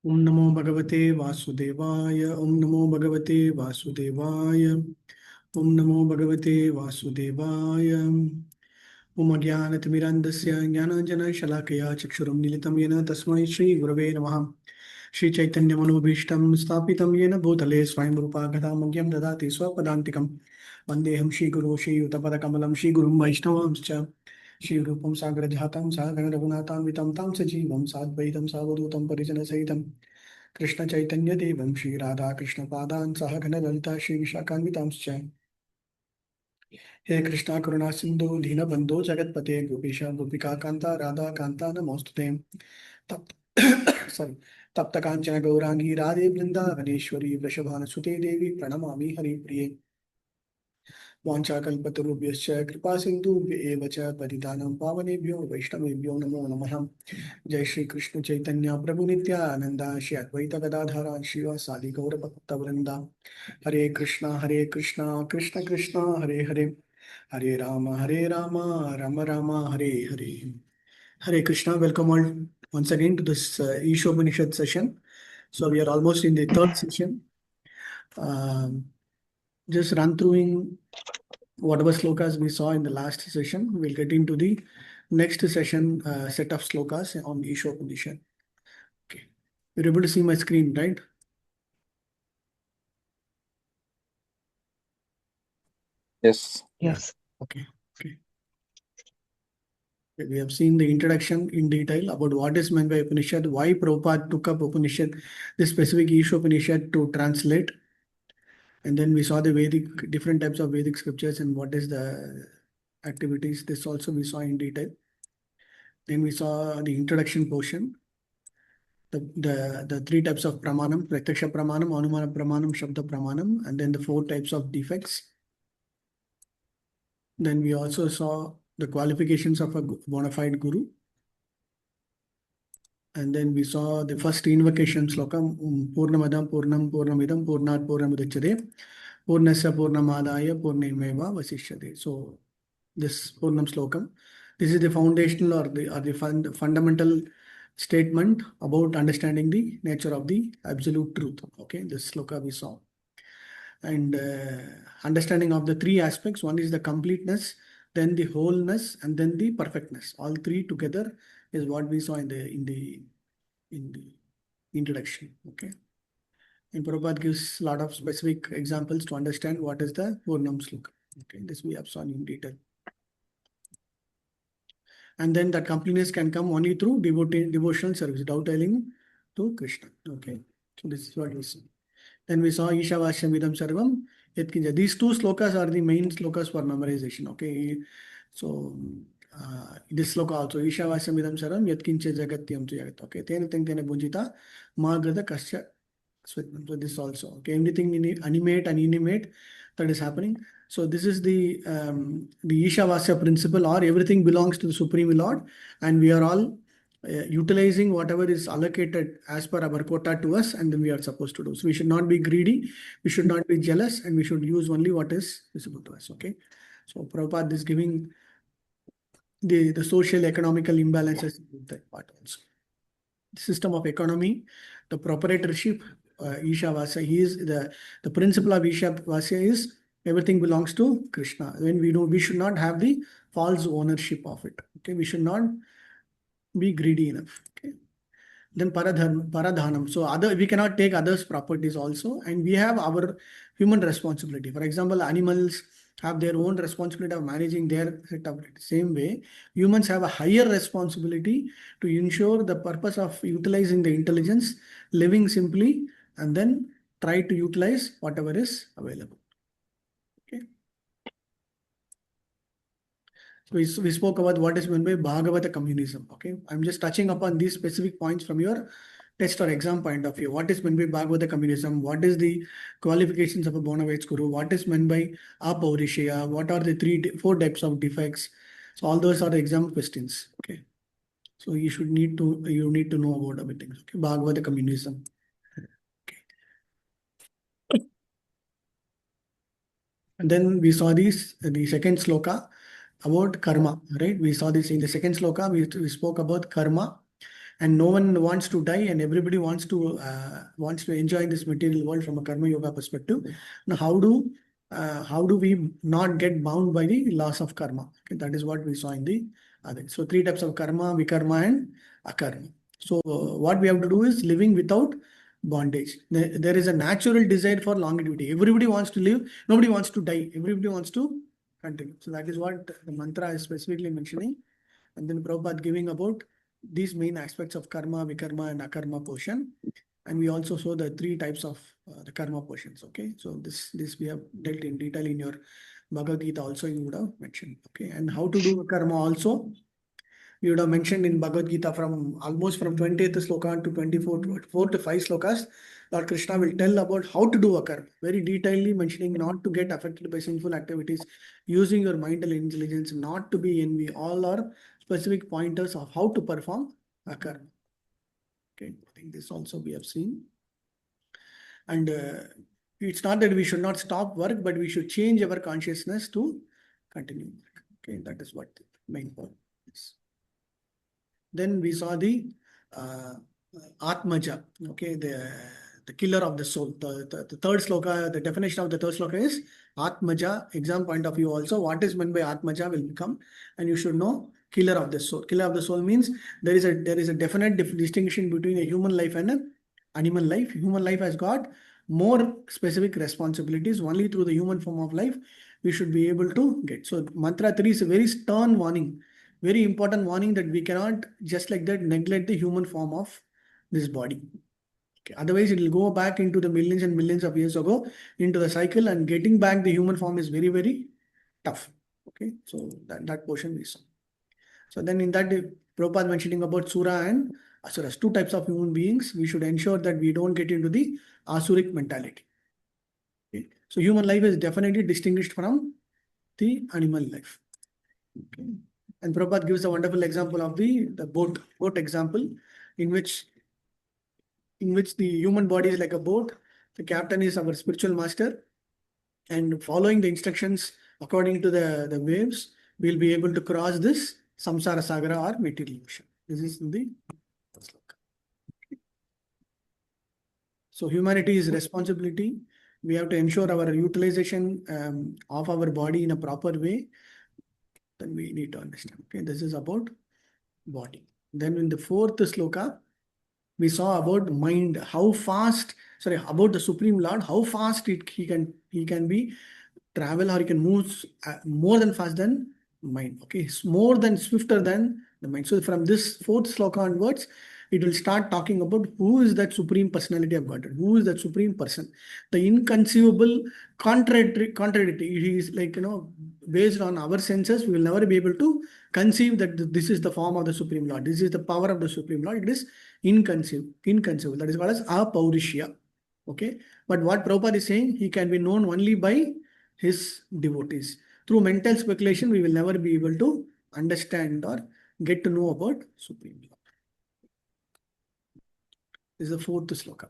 ओम नमो भगवते वासुदेवाय। ओम नमो भगवते वासुदेवाय। ओम नमो भगवते वासुदेवाय। ओम अज्ञानतिमिरान्धस्य ज्ञानाञ्जनशलाकया चक्षुरुन्मीलितं येन तस्मै श्रीगुरवे नमः। श्रीचैतन्यमनोभीष्टं स्थापितं येन भूतले स्वयं रूपा गदामह्यं ददाति स्वपदान्तिकं। वन्देऽहं श्रीगुरो श्रीयुतपदकमलं श्रीगुरुं वैष्णवांश्च श्रीरूपं साग्रजातं सागर रघुनाथान्वितं तं सजीवं साद्वैतं सावधूतं परिजनसहितं कृष्णचैतन्यदेवं श्रीराधाकृष्णपादान् सह घनललिता श्रीविशाखान्वितांश्च। हे कृष्णा करुणा सिंधु दीनबंधो जगतपते गोपीश गोपिका कांता राधा कांता नमोस्तुते। तप्त सॉरी तप्त कांचन गौरांगी राधे वृंदावनेश्वरी वृषभानुसुते देवी प्रणमामि हरिप्रिये। वाञ्छाकल्पतरुभ्यश्च कृपा सिन्धुभ्य एव च पतितानां पावनेभ्यो वैष्णवेभ्यो नमो नमः। जय श्री कृष्ण चैतन्य प्रभु नित्यानंद श्री अद्वैत गदाधर श्रीवासादि गौर भक्तवृंदा। हरे कृष्णा कृष्ण कृष्णा हरे हरे, हरे Ram Ram Ram Hare Hare. Hare Krishna, welcome all once again to this Ishopanishad session. So we are almost in the third session. Just run through in whatever slokas we saw in the last session. We'll get into the next session set of slokas on Ishopanishad. Okay, you're able to see my screen, right? Yes. Yes. Okay. Okay. We have seen the introduction in detail about what is meant by Upanishad, why Prabhupada took up Upanishad, the specific Ishopanishad to translate. And then we saw the Vedic, different types of Vedic scriptures and what is the activities. This also we saw in detail. Then we saw the introduction portion, the three types of pramanam, pratyaksha pramanam, anumana pramanam, shabda pramanam, and then the four types of defects. Then we also saw the qualifications of a bona fide guru. And then we saw the first invocation slokam, Purnamadam Purnam Purnamidam Purnat Purnamudachyate Purnasya Purnamadaya Purnameva Vasishyate. So this Purnam slokam, this is the foundational or the fundamental statement about understanding the nature of the absolute truth. Okay, this sloka we saw. And understanding of the three aspects. One is the completeness, then the wholeness, and then the perfectness. All three together is what we saw in the introduction. Okay. And Prabhupada gives a lot of specific examples to understand what is the Purnam Sloka. Okay, this we have seen in detail. And then that completeness can come only through devotional service, dovetailing to Krishna. Okay, so this is what we see. Then we saw Ishavashyamidam Sarvam Yatkinja. These two slokas are the main slokas for memorization. Okay, so this sloka also Ishavashyamidam Sarvam Yatkincha Jagatyam Jagat. Okay, Tena Bunjita Magrada Kasya. So this also. Okay, everything animate and inanimate that is happening. So this is the Ishavasya principle, or everything belongs to the Supreme Lord, and we are all utilizing whatever is allocated as per our quota to us, and then we are supposed to do. So we should not be greedy, we should not be jealous, and we should use only what is visible to us. Okay. So Prabhupada is giving the social economical imbalances in that part also. The system of economy, the proprietorship, Ishavasya, he is the principle of Ishavasya is everything belongs to Krishna. When we should not have the false ownership of it. Okay, we should not be greedy enough. Okay. Then paradhanam. So we cannot take others' properties also, and we have our human responsibility. For example, animals have their own responsibility of managing their set of same way. Humans have a higher responsibility to ensure the purpose of utilizing the intelligence, living simply, and then try to utilize whatever is available. Okay. So we spoke about what is meant by Bhagavata communism. Okay, I'm just touching upon these specific points from your test or exam point of view. What is meant by Bhagavata communism? What is the qualifications of a bona fide guru? What is meant by Apaurishaya? What are the four types of defects? So all those are the exam questions. Okay, so you need to know about everything. Okay, Bhagavata communism. Okay. And then we saw the second sloka about karma, right? We saw this in the second sloka. We spoke about karma. and no one wants to die, and everybody wants to enjoy this material world from a karma yoga perspective. Now, how do we not get bound by the laws of karma? Okay, that is what we saw in the other. So 3 types of karma: vikarma and akarma. So what we have to do is living without bondage. There is a natural desire for longevity. Everybody wants to live. Nobody wants to die. Everybody wants to continue. So that is what the mantra is specifically mentioning. And then Prabhupada giving about these main aspects of karma, vikarma, and akarma portion. And we also saw the 3 types of the karma portions. Okay, so this we have dealt in detail in your Bhagavad Gita also, you would have mentioned. Okay, and how to do karma also, we would have mentioned in Bhagavad Gita from almost from 20th sloka to 4 to 5 slokas. Lord Krishna will tell about how to do a karma, very detailedly mentioning not to get affected by sinful activities, using your mental intelligence, not to be envy. All are specific pointers of how to perform a karma. Okay, I think this also we have seen. And it's not that we should not stop work, but we should change our consciousness to continue work. Okay, that is what the main point is. Then we saw the Atmaja, okay, the killer of the soul. The third sloka, the definition of the third sloka is Atmaja. Exam point of view also, what is meant by Atmaja will become, and you should know killer of the soul. Killer of the soul means there is a definite distinction between a human life and an animal life. Human life has got more specific responsibilities. Only through the human form of life we should be able to get. So mantra 3 is a very stern warning, very important warning that we cannot just like that neglect the human form of this body. Okay. Otherwise, it will go back into the millions and millions of years ago into the cycle, and getting back the human form is very, very tough. Okay, so that portion we saw. So then in that, Prabhupada mentioning about Sura and Asuras, 2 types of human beings. We should ensure that we don't get into the Asuric mentality. Okay. So human life is definitely distinguished from the animal life. Okay. And Prabhupada gives a wonderful example of the boat example, in which the human body is like a boat. The captain is our spiritual master, and following the instructions according to the waves, we'll be able to cross this samsara sagara or material ocean. This is in the sloka. So humanity is responsibility. We have to ensure our utilization of our body in a proper way. Then we need to understand. Okay, this is about body. Then in the 4th sloka, we saw about mind, how fast, about the Supreme Lord, how fast he can be travel, or he can move more than fast than mind. Okay, it's more than swifter than the mind. So from this 4th sloka onwards, it will start talking about who is that Supreme Personality of Godhead, who is that Supreme Person, the inconceivable, contradictory. He is like, based on our senses, we will never be able to conceive that this is the form of the Supreme Lord, this is the power of the Supreme Lord. It is inconceivable. That is called as apaurishyā. Okay, but what Prabhupada is saying, he can be known only by his devotees. Through mental speculation, we will never be able to understand or get to know about Supreme Lord. This is the 4th sloka.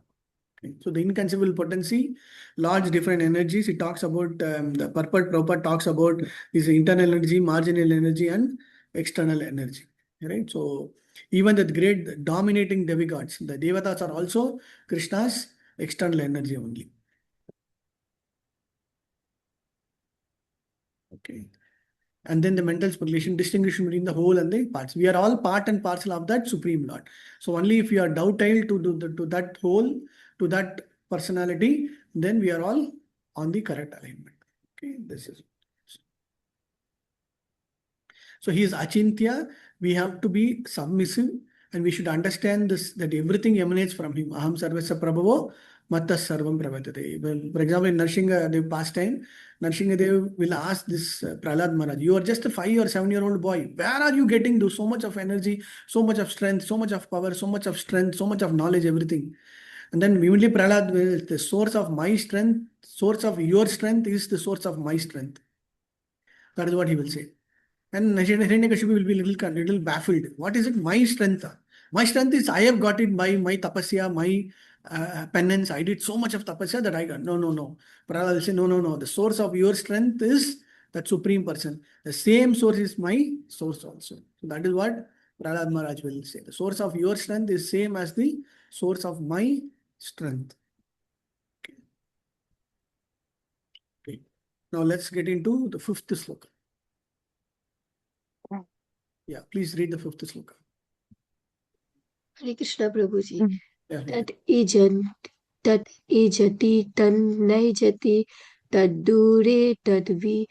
Okay. So the inconceivable potency, large different energies. It talks about the purport. Prabhupada talks about is internal energy, marginal energy, and external energy. Right. So even the great dominating demigods, the devatas, are also Krishna's external energy only. Okay. And then the mental speculation, distinguishing between the whole and the parts. We are all part and parcel of that Supreme Lord. So only if you are dovetailed to that whole, to that personality, then we are all on the correct alignment. Okay, this is. So he is Achintya. We have to be submissive, and we should understand this, that everything emanates from him. Aham sarvasya prabhavo matta sarvam pravartate. For example, in Nrsimhadev pastime, Nrsimhadev will ask this Prahlad Maharaj, you are just a 5 or 7-year-old boy. Where are you getting so much of energy, so much of strength, so much of power, so much of strength, so much of knowledge, everything? And then immediately Prahlad will, the source of my strength, source of your strength is the source of my strength. That is what he will say. And Hiranyakashipu will be little baffled. What is it? My strength. My strength is I have got it by my tapasya, my penance. I did so much of tapasya that I got. No. Prahlad will say, no. The source of your strength is that Supreme Person. The same source is my source also. So that is what Prahlad Maharaj will say, the source of your strength is same as the source of my strength. Okay. Now let's get into the fifth sloka. Yeah, please read the fifth sloka. Hare Krishna Prabhuji. Yeah, yeah. Tat ijan, tat ijati, tan naijati, tad dure, tad vi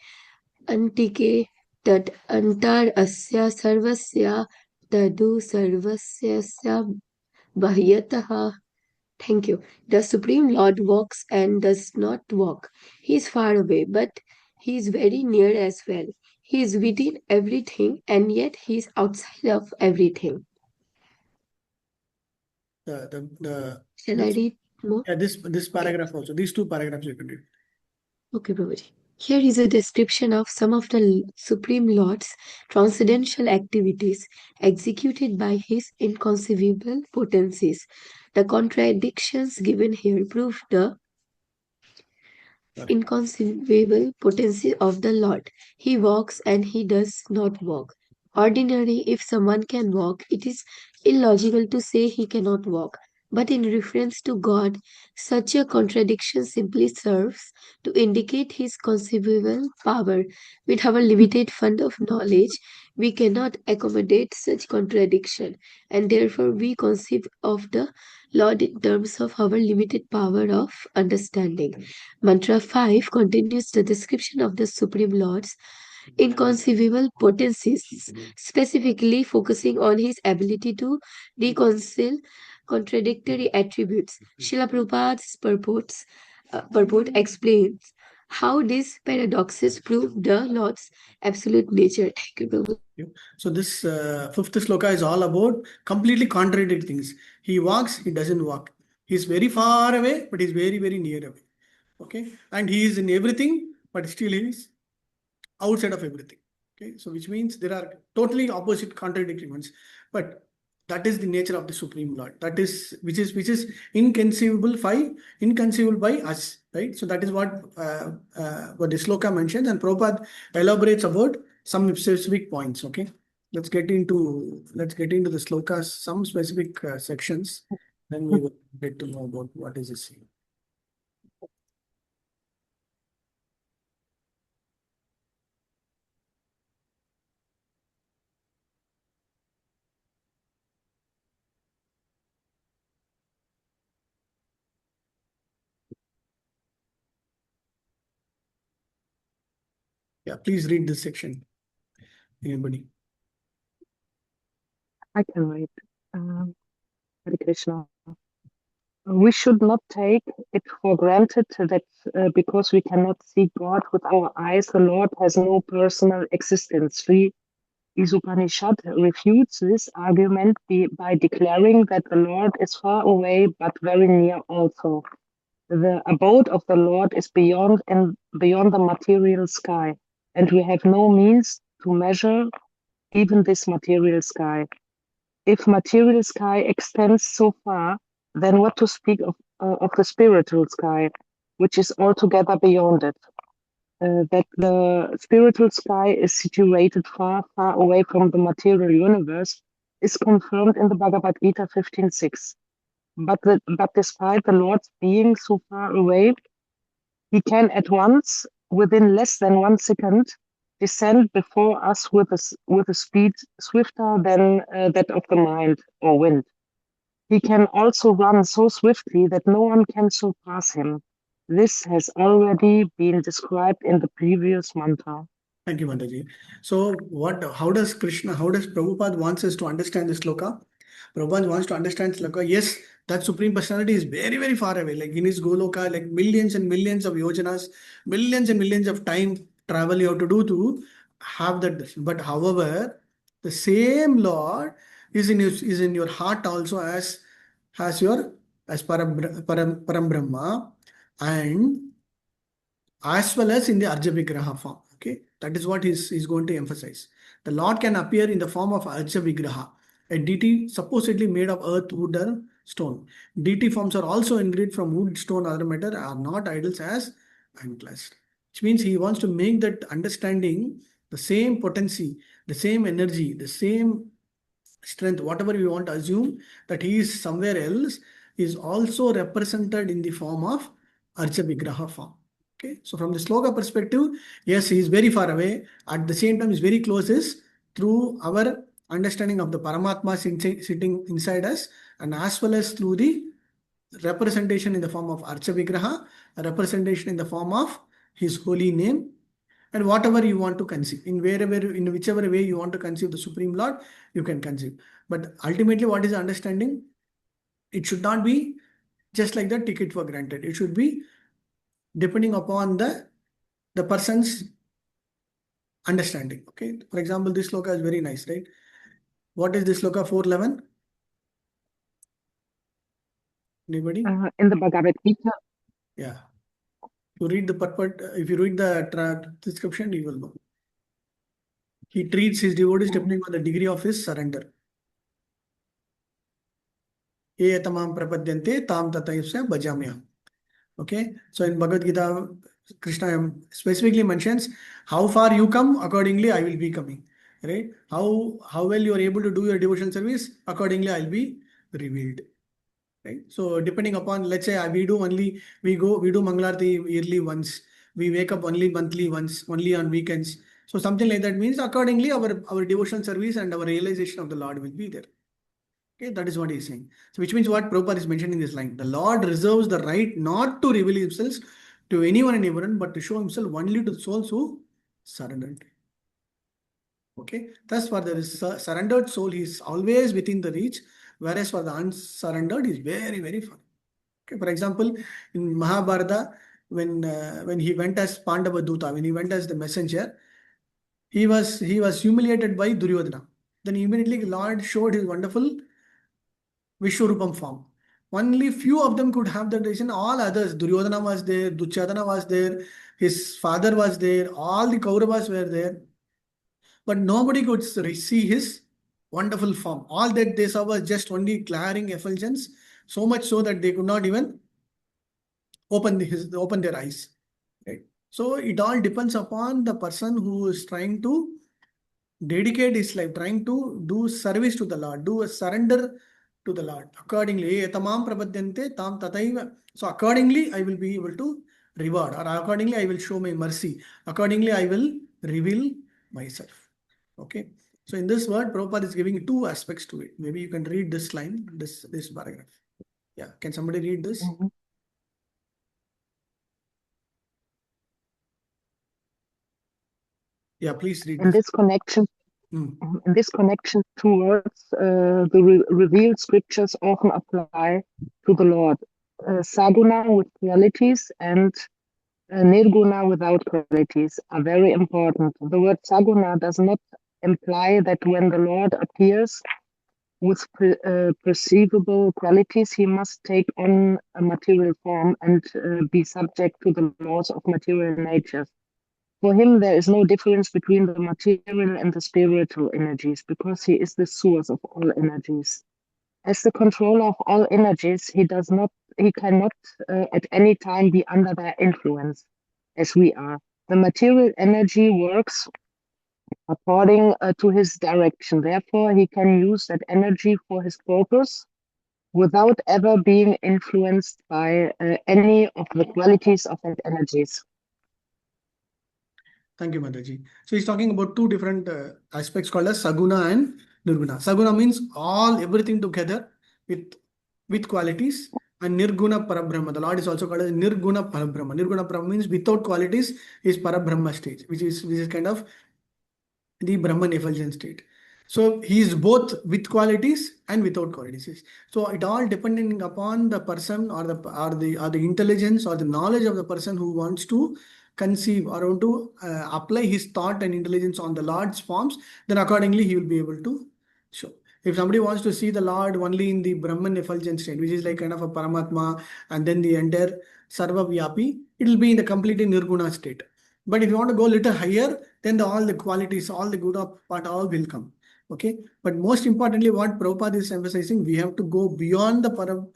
antike, tat antar asya sarvasya, tadu sarvasya bahyataha. Thank you. The Supreme Lord walks and does not walk. He is far away, but he is very near as well. He is within everything, and yet he is outside of everything. Shall I read more? Yeah, this paragraph also. These two paragraphs you can read. Okay, Prabhuji. Here is a description of some of the Supreme Lord's transcendental activities executed by his inconceivable potencies. The contradictions given here prove the inconceivable potency of the Lord. He walks and he does not walk. Ordinarily, if someone can walk, it is illogical to say he cannot walk. But in reference to God, such a contradiction simply serves to indicate his conceivable power. With our limited fund of knowledge, we cannot accommodate such contradiction, and therefore we conceive of the Lord in terms of our limited power of understanding. Mantra 5 continues the description of the Supreme Lord's inconceivable potencies, specifically focusing on his ability to reconcile contradictory attributes. Srila Prabhupada's purport explains how these paradoxes prove the Lord's absolute nature. Thank you, Prabhu. So this fifth sloka is all about completely contradictory things. He walks, he doesn't walk. He's very far away, but he's very, very near away. Okay, and he is in everything, but still he is outside of everything. Okay, so which means there are totally opposite contradictory ones, but that is the nature of the Supreme Lord. That is which is inconceivable by us, right? So that is what the sloka mentions, and Prabhupada elaborates about some specific points. Okay, let's get into the slokas, some specific sections, then we will get to know about what is this. Yeah, please read this section. Anybody? I can read. Hare Krishna. We should not take it for granted that because we cannot see God with our eyes, the Lord has no personal existence. Sri Upanishad refutes this argument by declaring that the Lord is far away but very near also. The abode of the Lord is beyond the material sky, and we have no means to measure even this material sky. If material sky extends so far, then what to speak of the spiritual sky, which is altogether beyond it? That the spiritual sky is situated far, far away from the material universe is confirmed in the Bhagavad Gita 15.6. But despite the Lord's being so far away, he can at once, within less than 1 second, descend before us with a speed swifter than that of the mind or wind. He can also run so swiftly that no one can surpass him. This has already been described in the previous mantra. Thank you, Mataji. So how does Prabhupada wants us to understand this sloka? Prabhupada wants to understand sloka. Yes, that Supreme Personality is very, very far away, like in his Goloka, like millions and millions of yojanas, millions and millions of time travel you have to do to have that. But however, the same Lord is in your heart also as Param Brahma, and as well as in the Arja Vigraha form. Okay, that is what he's going to emphasize. The Lord can appear in the form of Arja Vigraha, a deity supposedly made of earth, wood, or stone. Deity forms are also engraved from wood, stone, other matter, are not idols as unclassed. Which means he wants to make that understanding the same potency, the same energy, the same strength, whatever we want to assume that he is somewhere else, is also represented in the form of Archa Vigraha form. Okay, so from the sloka perspective, yes, he is very far away. At the same time, he is very close is through our understanding of the Paramatma sitting inside us, and as well as through the representation in the form of Archa Vigraha, a representation in the form of his holy name, and whatever you want to conceive, in whichever way you want to conceive the Supreme Lord, you can conceive. But ultimately, what is the understanding? It should not be just like that, take it for granted. It should be depending upon the person's understanding. Okay. For example, this sloka is very nice, right? What is this sloka 411? Anybody? In the Bhagavad Gita, Yeah. To read the purport, if you read the description, you will know. He treats his devotees depending on the degree of his surrender. Ye tamam prapadyante tam tatayasya bhajamya. Okay, so in Bhagavad Gita, Krishna specifically mentions how far you come, accordingly I will be coming. Right? How well you are able to do your devotional service, accordingly I will be revealed. Right? So depending upon, let's say we do Mangalarti yearly once, we wake up only monthly once, only on weekends. So something like that means accordingly our devotional service and our realization of the Lord will be there. Okay, that is what he is saying. So which means what Prabhupada is mentioning in this line. The Lord reserves the right not to reveal himself to anyone and everyone, but to show himself only to the souls who surrendered. Okay, thus for the surrendered soul, he is always within the reach, whereas for the unsurrendered, he is very, very far. Okay, for example, in Mahabharata, when he went as Pandava Duta, when he went as the messenger, he was humiliated by Duryodhana. Then immediately Lord showed his wonderful Vishwarupam form. Only few of them could have that decision. All others, Duryodhana was there, Duchadana was there, his father was there, all the Kauravas were there. But nobody could see his wonderful form. All that they saw was just only glaring effulgence, so much so that they could not even open their eyes. Right? So it all depends upon the person who is trying to dedicate his life, trying to do service to the Lord, do a surrender to the Lord. Accordingly, etamam prapadyante tam tataiva. So accordingly, I will be able to reward, or accordingly, I will show my mercy. Accordingly, I will reveal myself. Okay. So in this word, Prabhupada is giving two aspects to it. Maybe you can read this line, this paragraph. Yeah. Can somebody read this? Yeah, please read in this. this connection towards the revealed scriptures often apply to the Lord. Saguna with qualities and Nirguna without qualities are very important. The word Saguna does not imply that when the Lord appears with perceivable qualities, he must take on a material form and be subject to the laws of material nature. For him, there is no difference between the material and the spiritual energies because he is the source of all energies. As the controller of all energies, he cannot at any time be under their influence, as we are. The material energy works according to his direction. Therefore, he can use that energy for his purpose without ever being influenced by any of the qualities of that energies. Thank you, Mataji. So he's talking about two different aspects called as Saguna and Nirguna. Saguna means everything together with qualities, and Nirguna Parabrahma. The Lord is also called as Nirguna Parabrahma. Nirguna Parabrahma means without qualities is Parabrahma stage, which is kind of the Brahman effulgent state. So he is both with qualities and without qualities. So it all depending upon the person or the intelligence or the knowledge of the person who wants to conceive or want to apply his thought and intelligence on the Lord's forms, then accordingly he will be able to show. If somebody wants to see the Lord only in the Brahman effulgent state, which is like kind of a Paramatma, and then the entire Sarva Vyapi, it will be in the completely Nirguna state. But if you want to go a little higher, then all the qualities, all the good part, all will come. Okay. But most importantly, what Prabhupada is emphasizing, we have to go beyond the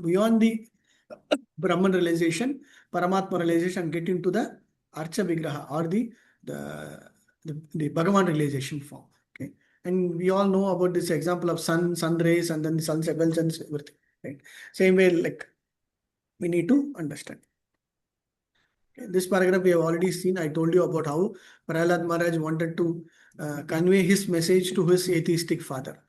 beyond the Brahman realization, Paramatma realization, and get into the Archa Vigraha or the Bhagavan realization form. Okay. And we all know about this example of sun rays, and then the sun's effulgence, everything, right? Same way, like, we need to understand. Okay, this paragraph we have already seen. I told you about how Prahlad Maharaj wanted to convey his message to his atheistic father,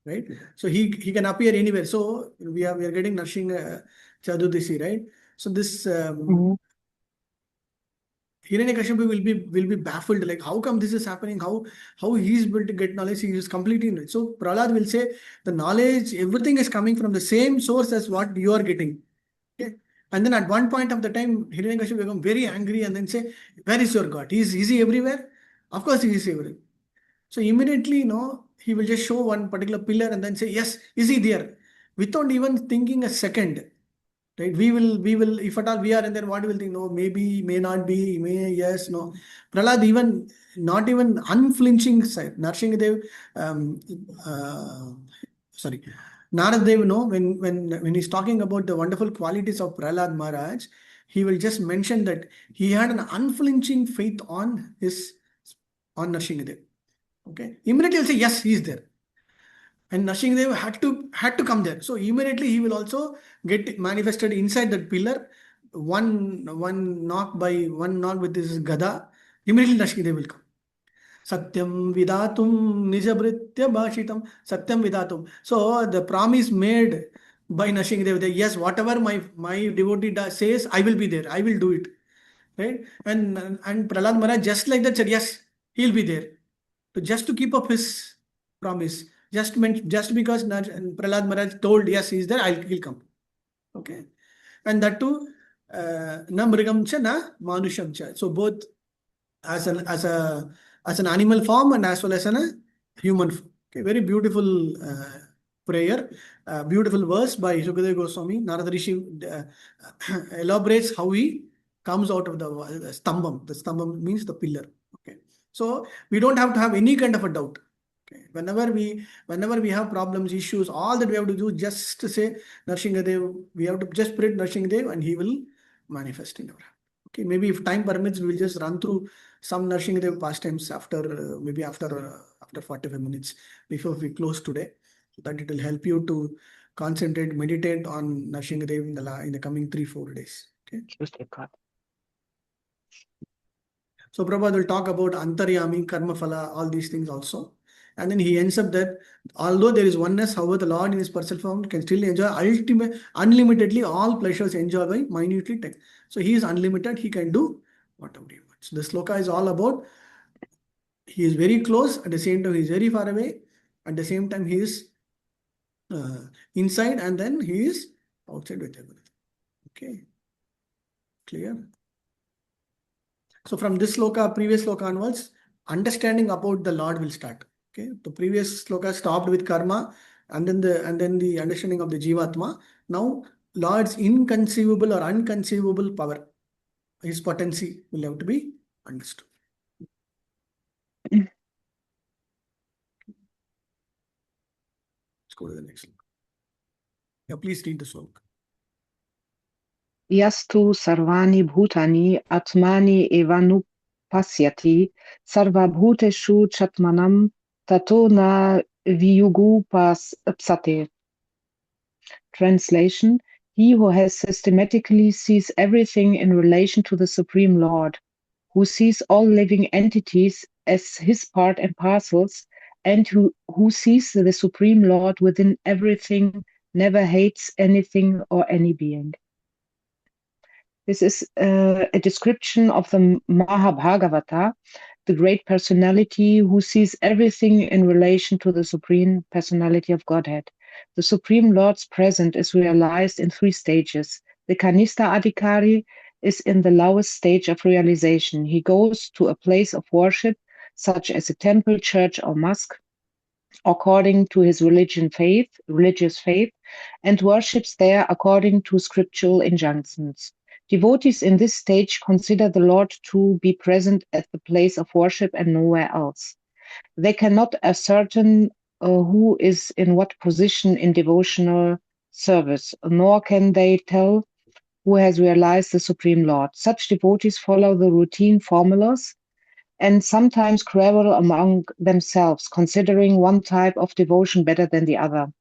right? So he can appear anywhere. So we are getting Narshing Chaturdasi, right? So this Mhm. Hiranyakashipu will be baffled, like, how come this is happening? How he is able to get knowledge? He is completely knowledge. So Prahlad will say the knowledge, everything is coming from the same source as what you are getting. Okay. And then at one point of the time, Hiranyakashipu become very angry and then say, where is your God? Is he everywhere? Of course he is everywhere. So immediately, he will just show one particular pillar and then say, yes, is he there? Without even thinking a second. Right? We will, if at all we are, and then what will think? No, maybe, may not be, may, yes, no. Prahlad even, not even unflinching side. Narsinghadev, sorry, Narad Dev, when he's talking about the wonderful qualities of Prahlad Maharaj, he will just mention that he had an unflinching faith on Narsinghadev. Okay, immediately he'll say, yes, he is there. And Narsinghadev had to come there. So immediately he will also get manifested inside that pillar. One knock with this gada. Immediately Narsinghadev will come. Satyam vidatum nijabritya bhashitam. Satyam vidatum. So the promise made by Narsinghadev that yes, whatever my devotee says, I will be there. I will do it. Right? And Prahlad Maharaj just like that said, yes, he'll be there. Just to keep up his promise. Just because Prahlad Maharaj told, yes, he's there, he'll come. Okay. And that too, na mrigam cha na manusham cha. So both as an animal form and as well as a human form. Okay, very beautiful prayer, beautiful verse by Sukadeva Goswami. Narada Rishi elaborates how he comes out of the stambam. The stambam means the pillar. Okay, so we don't have to have any kind of a doubt. Okay. Whenever we have problems, issues, all that we have to do just to say Narsinghadev, we have to just pray Narsinghadev and he will manifest in our heart. Okay, maybe if time permits, we will just run through some Narsinghadev pastimes after maybe after 45 minutes before we close today, so that it will help you to concentrate, meditate on Narsinghadev in the coming 3-4 days. Okay. So Prabhupada will talk about Antaryami, Karma Phala, all these things also. And then he ends up that although there is oneness, however, the Lord in his personal form can still enjoy unlimitedly all pleasures enjoyed by minutely time. So he is unlimited, he can do whatever he wants. The sloka is all about he is very close, at the same time he is very far away, at the same time he is inside, and then he is outside with everything. Okay, clear? So from this sloka, previous sloka onwards, understanding about the Lord will start. Okay, the previous sloka stopped with karma, and then the understanding of the Jivatma. Now Lord's inconceivable or unconceivable power, his potency will have to be understood. Let's go to the next sloka. Yeah, please read the sloka. Yastu sarvani bhutani atmani evanupasyati sarvabhuteshu chatmanam tato na viyugupasate. Translation: He who has systematically sees everything in relation to the Supreme Lord, who sees all living entities as his part and parcels, and who sees the Supreme Lord within everything, never hates anything or any being. This is a description of the Mahabhagavata, the great personality who sees everything in relation to the Supreme Personality of Godhead. The Supreme Lord's presence is realized in 3 stages. The Kanistha Adhikari is in the lowest stage of realization. He goes to a place of worship, such as a temple, church, or mosque, according to his religious faith, and worships there according to scriptural injunctions. Devotees in this stage consider the Lord to be present at the place of worship and nowhere else. They cannot ascertain who is in what position in devotional service, nor can they tell who has realized the Supreme Lord. Such devotees follow the routine formulas and sometimes quarrel among themselves, considering one type of devotion better than the other.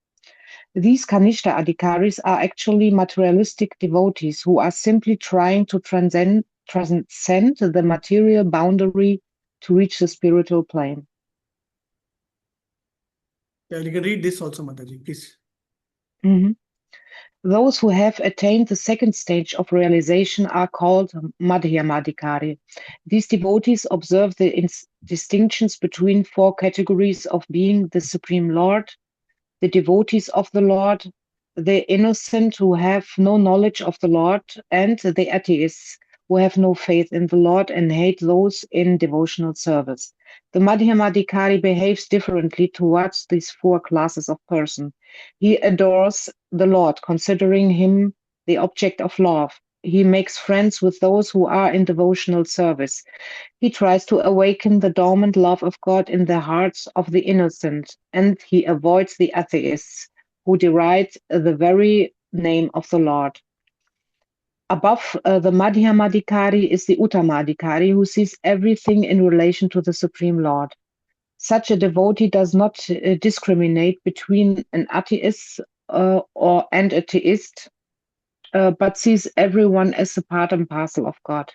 These Kanishta Adhikaris are actually materialistic devotees who are simply trying to transcend the material boundary to reach the spiritual plane. Yeah, you can read this also, Mataji, please. Mhm. Those who have attained the second stage of realization are called Madhyamadikari. These devotees observe the distinctions between four categories of being: the Supreme Lord, the devotees of the Lord, the innocent who have no knowledge of the Lord, and the atheists who have no faith in the Lord and hate those in devotional service. The Madhyamadikari behaves differently towards these four classes of person. He adores the Lord, considering him the object of love. He makes friends with those who are in devotional service. He tries to awaken the dormant love of God in the hearts of the innocent, and he avoids the atheists who deride the very name of the Lord. Above the Madhyamadikari is the Uttamadikari, who sees everything in relation to the Supreme Lord. Such a devotee does not discriminate between an atheist and a theist, but sees everyone as a part and parcel of God.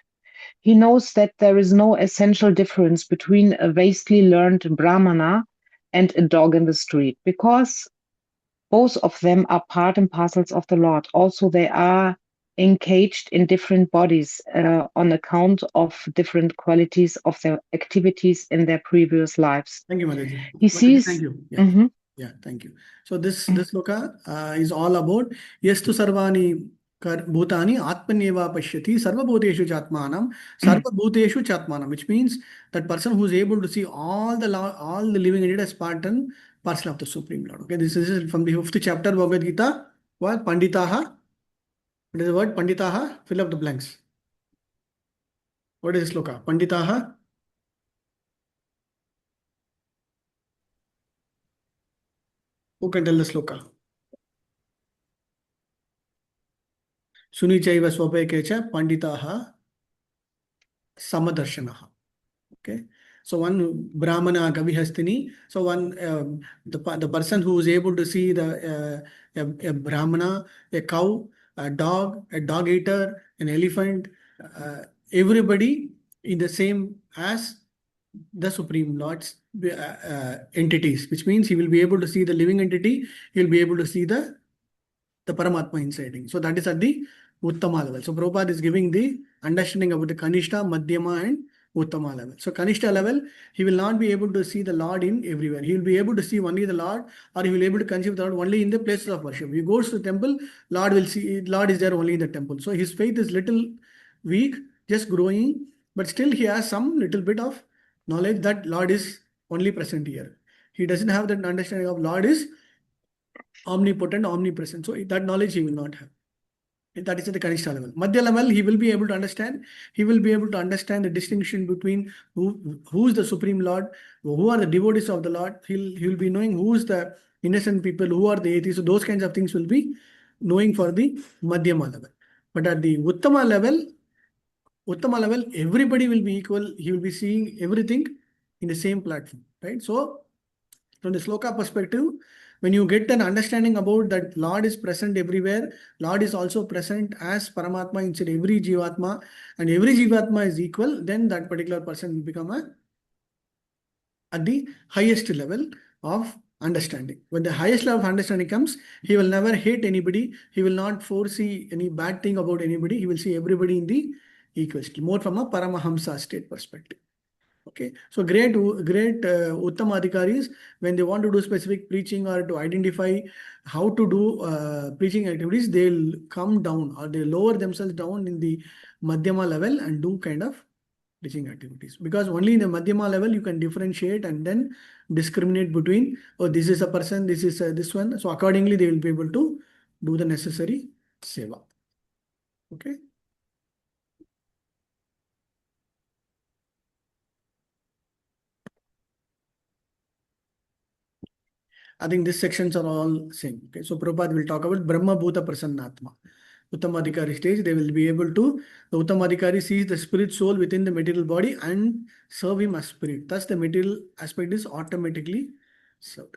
He knows that there is no essential difference between a vastly learned Brahmana and a dog in the street, because both of them are part and parcels of the Lord. Also, they are encaged in different bodies on account of different qualities of their activities in their previous lives. Thank you, Mataji. He Mataji, sees. thank you. Yeah. Mhm. Yeah, thank you. So this sloka is all about yastu sarvani bhutani atmanyeva pashyati sarvabhuteshu chatmanam sarvabhuteshu chatmanam, which means that person who is able to see all the living entities as part and parcel of the Supreme Lord. Okay, this is from the 5th chapter Bhagavad Gita. What Panditaha? What is the word Panditaha? Fill up the blanks. What is the sloka? Panditaha? Who can tell the sloka? Sunichaiva swapeke panditaha samadarshanaha. Okay. So one Brahmana Gavihastini. So one the person who is able to see a Brahmana, a cow, a dog eater, an elephant, everybody in the same as the Supreme Lord's entities, which means he will be able to see the living entity, he will be able to see the Paramatma inside him. So that is at the Uttama level. So Prabhupada is giving the understanding about the Kanishta, Madhyama and Uttama level. So Kanishta level, he will not be able to see the Lord in everywhere. He will be able to see only the Lord, or he will be able to conceive the Lord only in the places of worship. He goes to the temple, Lord will see, Lord is there only in the temple. So his faith is little weak, just growing, but still he has some little bit of knowledge that Lord is only present here. He doesn't have that understanding of Lord is omnipotent, omnipresent. So that knowledge he will not have. That is at the Kanishta level. Madhya level, he will be able to understand. He will be able to understand the distinction between who is the Supreme Lord, who are the devotees of the Lord. He will be knowing who is the innocent people, who are the atheists. So those kinds of things will be knowing for the Madhyama level. But at the Uttama level, everybody will be equal. He will be seeing everything in the same platform, right? So from the sloka perspective, when you get an understanding about that Lord is present everywhere, Lord is also present as Paramatma inside every Jivatma, and every Jivatma is equal, then that particular person will become at the highest level of understanding. When the highest level of understanding comes, he will never hate anybody, he will not foresee any bad thing about anybody, he will see everybody in the equal state, more from a Paramahamsa state perspective. Okay, so great Uttama Adhikaris, when they want to do specific preaching or to identify how to do preaching activities, they'll come down or they lower themselves down in the Madhyama level and do kind of preaching activities. Because only in the Madhyama level you can differentiate and then discriminate between, oh, this is a person, this is this one. So accordingly, they will be able to do the necessary seva. Okay. I think these sections are all same. Okay, so Prabhupada will talk about Brahma Bhuta Prasannatma. Uttamadhikari stage, they will be able to, the Uttamadhikari sees the spirit soul within the material body and serve him as spirit. Thus, the material aspect is automatically served.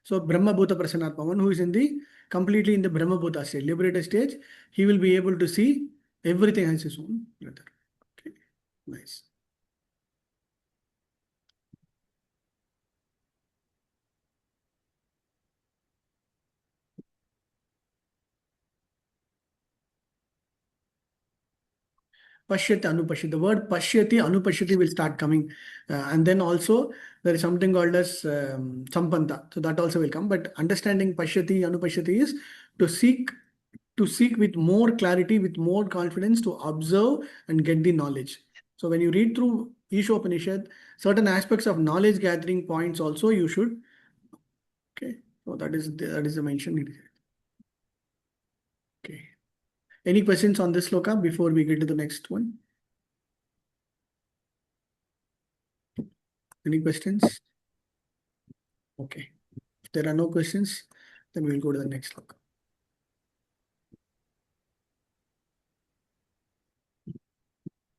So, Brahma Bhuta Prasanatma, one who is in the completely in the Brahma Bhuta stage, liberated stage, he will be able to see everything as his own brother. Okay, nice. Pashyati Anupashyati. The word Pashyati Anupashyati will start coming. And then also there is something called as Sampanta. So that also will come. But understanding Pashyati Anupashyati is to seek with more clarity, with more confidence, to observe and get the knowledge. So when you read through Ishopanishad, certain aspects of knowledge gathering points also you should. Okay. So that is the mention. Okay. Any questions on this sloka before we get to the next one? Any questions? Okay. If there are no questions, then we'll go to the next sloka.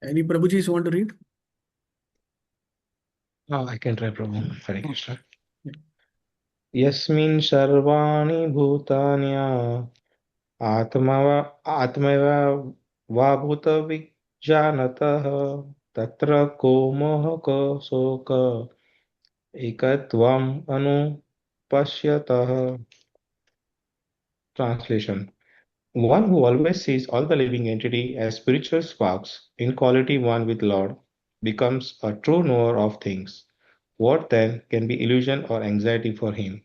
Any Prabhujis want to read? I can try, Prabhu. Hare Krishna. Yeah. Yasmin sarvani bhutanya आत्मैव वा भूतविज्ञानतः तत्र को मोहः को शोक एकत्वम् अनुपश्यतः. Translation. One who always sees all the living entity as spiritual sparks, in quality one with Lord, becomes a true knower of things. What then can be illusion or anxiety for him?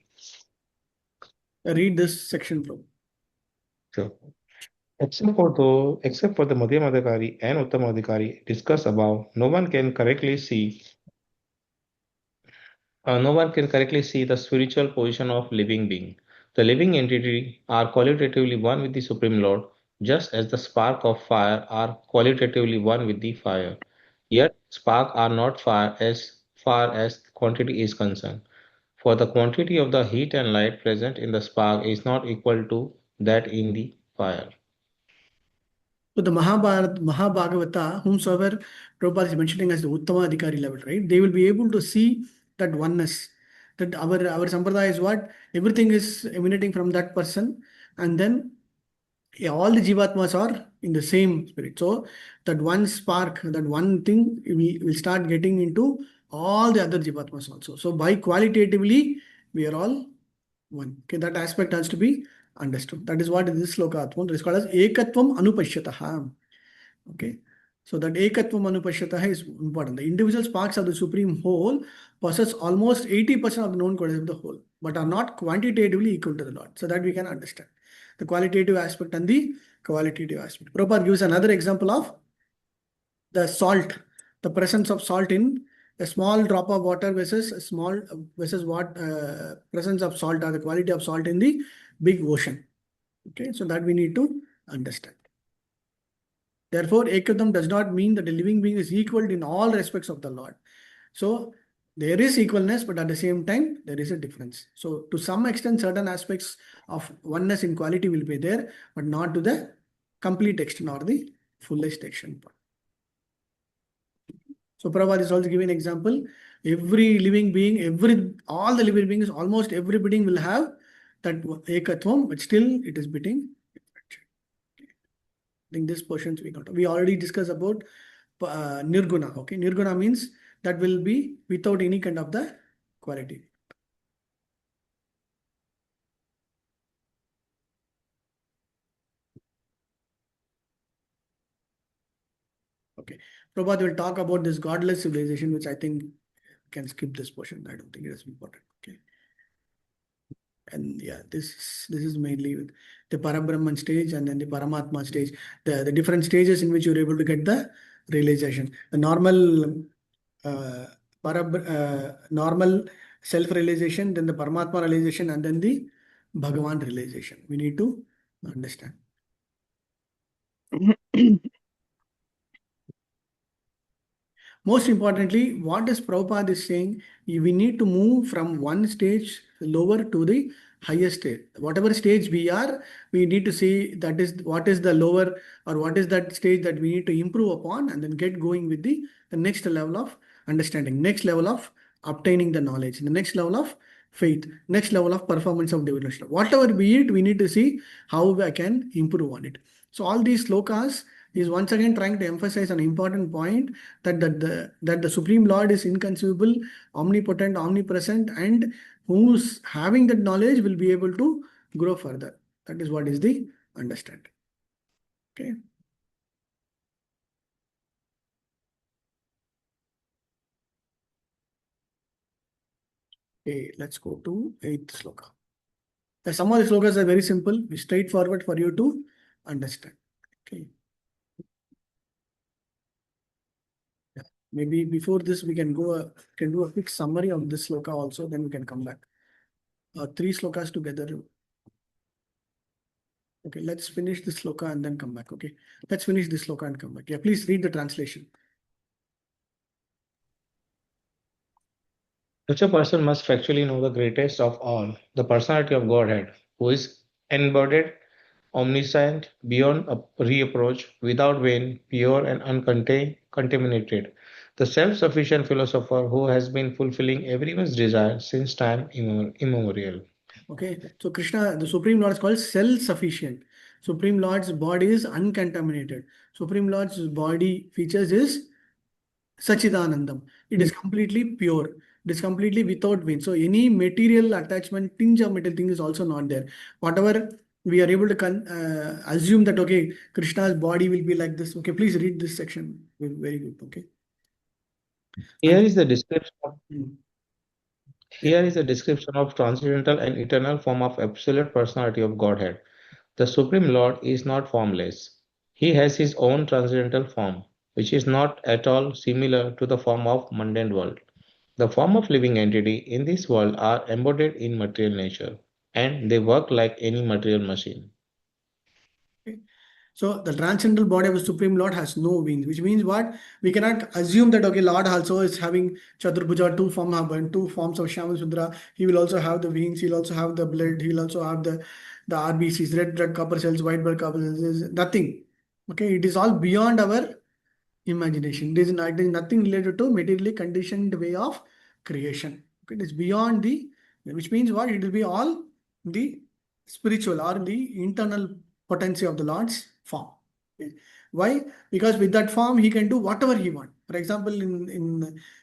Read this section, Prabhu. Sure. Except for the Madhyamadhikari and Uttamadhikari discussed above, no one can correctly see the spiritual position of living being. The living entity are qualitatively one with the Supreme Lord, just as the spark of fire are qualitatively one with the fire. Yet spark are not fire as far as quantity is concerned. For the quantity of the heat and light present in the spark is not equal to that in the fire. So the Mahabhagavata, whomsoever Prabhupada is mentioning as the Uttama Adhikari level, right? They will be able to see that oneness. That our sampradaya is what? Everything is emanating from that person. And then all the Jivatmas are in the same spirit. So that one spark, that one thing, we will start getting into all the other Jivatmas also. So by qualitatively, we are all one. Okay, that aspect has to be understood. That is what in this sloka Atman is called as Ekatvam Anupashyataha. Okay. So that Ekatvam Anupashyataha is important. The individual sparks of the supreme whole possess almost 80% of the known qualities of the whole, but are not quantitatively equal to the Lord. So that we can understand the qualitative aspect and the qualitative aspect. Prabhupada gives another example of the salt, the presence of salt in a small drop of water versus what presence of salt or the quality of salt in the big ocean. Okay, so that we need to understand. Therefore, Ekadam does not mean that the living being is equal in all respects of the Lord. So there is equalness, but at the same time, there is a difference. So to some extent, certain aspects of oneness in quality will be there, but not to the complete extent or the fullest extent. So Prabhupada is also giving an example. Every living being, all the living beings, almost every being will have that Ekatvam, but still it is beating. I think this portion we already discussed about Nirguna. Okay, Nirguna means that will be without any kind of the quality. Okay, Prabhupada will talk about this godless civilization, which I think can skip this portion. I don't think it is important. Okay. And yeah, this is mainly with the Parabrahman stage and then the Paramatma stage, the different stages in which you're able to get the realization. The normal normal self-realization, then the Paramatma realization, and then the Bhagavan realization. We need to understand. Most importantly, what is Prabhupada is saying, we need to move from one stage lower to the highest stage. Whatever stage we are, we need to see that is what is the lower or what is that stage that we need to improve upon, and then get going with the next level of understanding, next level of obtaining the knowledge, the next level of faith, next level of performance of devotion. Whatever be it, we need to see how I can improve on it. So all these slokas is once again trying to emphasize an important point that the Supreme Lord is inconceivable, omnipotent, omnipresent, and who's having that knowledge will be able to grow further. That is what is the understanding. Okay. Okay, let's go to 8th sloka. Some of the slokas are very simple, straightforward for you to understand. Okay. Yeah. Maybe before this we can do a quick summary of this sloka also, then we can come back. 3 slokas together. Okay, let's finish this sloka and then come back. Okay, let's finish this sloka and come back. Yeah, please read the translation. Such a person must factually know the greatest of all, the personality of Godhead, who is embodied, omniscient, beyond reapproach, without vain, pure and uncontaminated, the self-sufficient philosopher who has been fulfilling everyone's desire since time immemorial. Okay, so Krishna, the Supreme Lord is called self-sufficient. Supreme Lord's body is uncontaminated. Supreme Lord's body features is Sachidanandam. It is completely pure. It is completely without vain. So any material attachment, tinge of material thing is also not there. Whatever we are able to assume that, okay, Krishna's body will be like this. Okay, please read this section. Very good. Okay. Here is the description of Hmm. Here is a description of transcendental and eternal form of absolute personality of Godhead. The Supreme Lord is not formless. He has his own transcendental form, which is not at all similar to the form of mundane world. The form of living entity in this world are embodied in material nature, and they work like any material machine. Okay. So the transcendental body of the Supreme Lord has no wings, which means what? We cannot assume that, okay, Lord also is having Chaturbhuja, two forms of Shyamasudra. He will also have the wings, he'll also have the blood, he'll also have the RBCs, red blood copper cells, white blood copper cells, nothing. Okay, it is all beyond our imagination. It is nothing related to materially conditioned way of creation. Okay, it is beyond which means what? It will be all the spiritual or the internal potency of the Lord's form. Okay. Why? Because with that form, he can do whatever he wants. For example,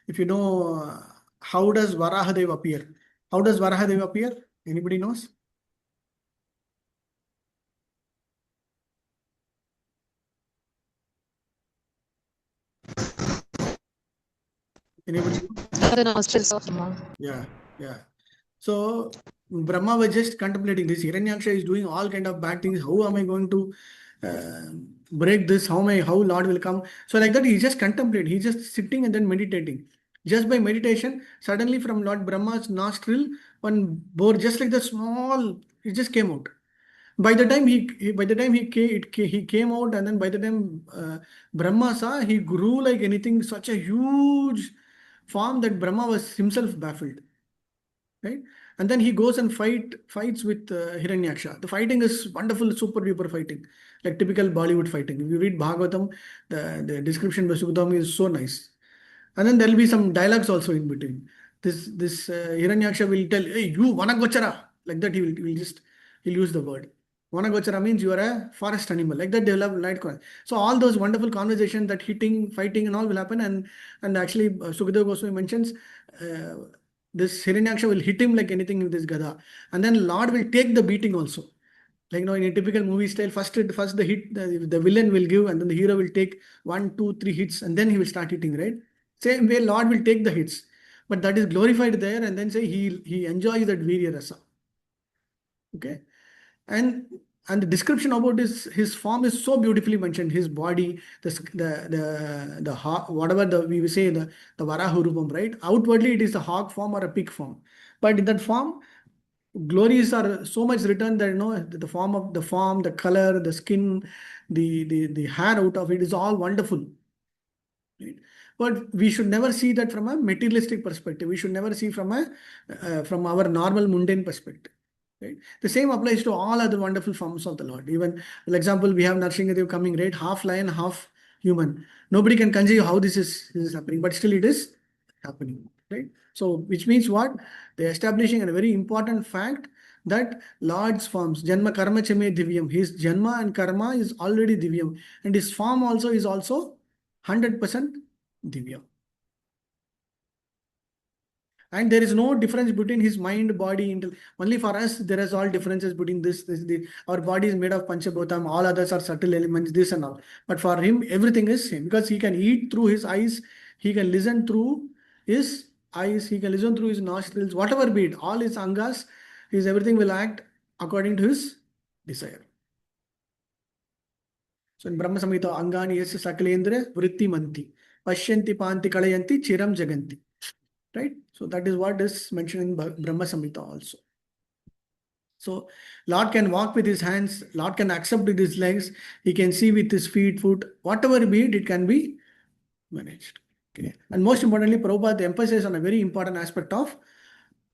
if you know, how does Varahadev appear? How does Varahadev appear? Anybody knows? Anybody know? The nostrils of Brahma. Yeah. So Brahma was just contemplating this. Hiranyaksha is doing all kind of bad things. How am I going to break this? How Lord will come? So like that, he's just contemplating. He's just sitting and then meditating. Just by meditation, suddenly from Lord Brahma's nostril, one bore just like the small, it just came out. By the time he came out, and then by the time Brahma saw, he grew like anything, such a huge form that Brahma was himself baffled. Right? And then he goes and fights with Hiranyaksha. The fighting is wonderful, super duper fighting, like typical Bollywood fighting. If you read Bhagavatam, the description by Sukadami is so nice. And then there will be some dialogues also in between. This Hiranyaksha will tell, "Hey, you Vanagochara," like that. He'll use the word. Vanagochara means you are a forest animal. Like that, they will have light. So all those wonderful conversations, that hitting, fighting, and all will happen. And actually, Sukadeva Goswami mentions. This Hiranyaksha will hit him like anything with this Gada. And then Lord will take the beating also. Like, in a typical movie style, first the hit, the villain will give, and then the hero will take 1, 2, 3 hits, and then he will start hitting, right? Same way, Lord will take the hits. But that is glorified there, and then say he enjoys that Virya Rasa. Okay? And the description about his form is so beautifully mentioned. His body, whatever we say, the Varaha Rupam, right? Outwardly, it is a hog form or a pig form. But in that form, glories are so much written that the form, the color, the skin, the hair out of it is all wonderful. Right? But we should never see that from a materialistic perspective. We should never see from our normal mundane perspective. Right? The same applies to all other wonderful forms of the Lord. Even, for example, we have Narsinghadev coming, right? Half lion, half human. Nobody can conceive how this is happening, but still it is happening, right? So, which means what? They are establishing a very important fact that Lord's forms, Janma Karma Chame Divyam, his Janma and Karma is already Divyam, and his form also is also 100% Divyam. And there is no difference between his mind, body, only for us, there is all differences between this, our body is made of Panchabhutam, all others are subtle elements, this and all. But for him, everything is same because he can eat through his eyes, he can listen through his eyes, he can listen through his nostrils, whatever be it, all his angas, his everything will act according to his desire. So in Brahma Samhita, Angani yasya sakalendra vritti manti, pashyanti panti kalayanti chiram jaganti. Right? So that is what is mentioned in Brahma Samhita also. So Lord can walk with his hands, Lord can accept with his legs, he can see with his feet, foot, whatever be it, it can be managed. Okay. And most importantly, Prabhupada emphasizes on a very important aspect of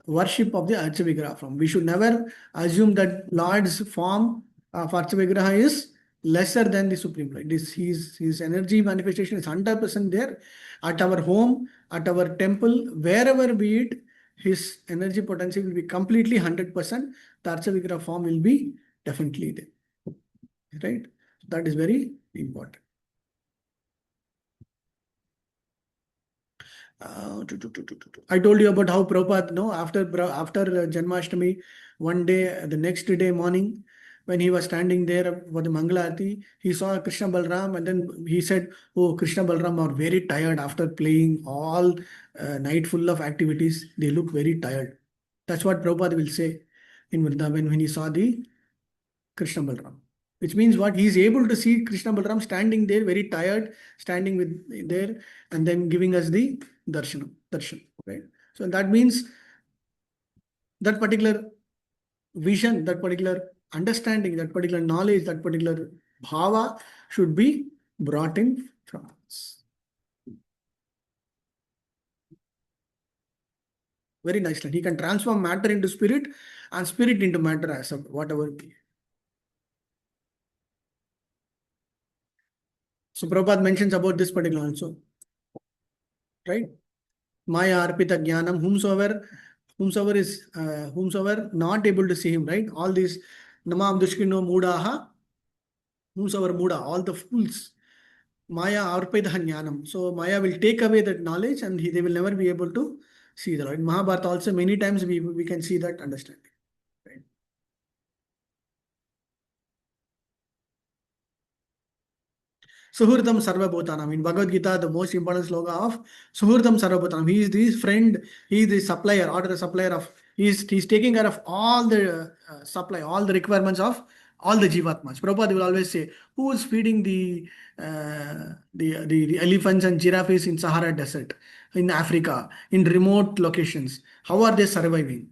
worship of the Archa Vigraha form. We should never assume that Lord's form of Archa Vigraha is lesser than the Supreme Lord. His energy manifestation is 100% there. At our home, at our temple, wherever be it, his energy potential will be completely 100%. The Archa Vigraha form will be definitely there. Right? That is very important. I told you about how Prabhupada, no, after Janmashtami, one day, the next day morning, when he was standing there for the Mangala Aarti, he saw Krishna Balram and then he said, oh, Krishna Balram are very tired after playing all night full of activities. They look very tired. That's what Prabhupada will say in Vrindavan when he saw the Krishna Balram. Which means what? He is able to see Krishna Balram standing there, very tired, standing with there, and then giving us the darshan, right? So that means that particular vision, that particular understanding, that particular knowledge, that particular bhava should be brought in from us. Very nicely. He can transform matter into spirit and spirit into matter as whatever be. So Prabhupada mentions about this particular also. Right? Maya arpita jnanam, whomsoever not able to see him, right? All these namam dushkino mudaha, whomsoever muda, all the fools. Maya arpita jnanam. So Maya will take away that knowledge and they will never be able to see the Lord. In Mahabharata also many times we can see that understanding. Right? Suhurdam Sarvabhutanam. In Bhagavad Gita, the most important sloka of Suhurdam Sarvabhutanam. He is the friend, he is the supplier, or the supplier of, he's taking care of all the supply, all the requirements of all the Jivatmas. Prabhupada will always say, who is feeding the elephants and giraffes in Sahara Desert, in Africa, in remote locations? How are they surviving?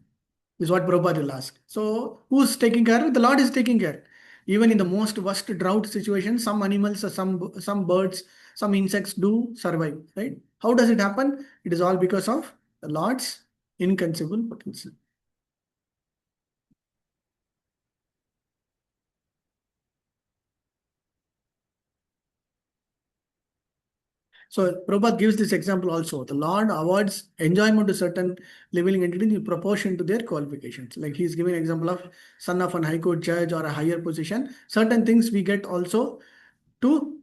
Is what Prabhupada will ask. So, who's taking care? The Lord is taking care. Even in the most worst drought situation, some animals, some birds, some insects do survive, right? How does it happen? It is all because of the Lord's inconceivable potential. So Prabhupada gives this example also. The Lord awards enjoyment to certain living entities in proportion to their qualifications. Like he's giving an example of son of an high court judge or a higher position. Certain things we get also to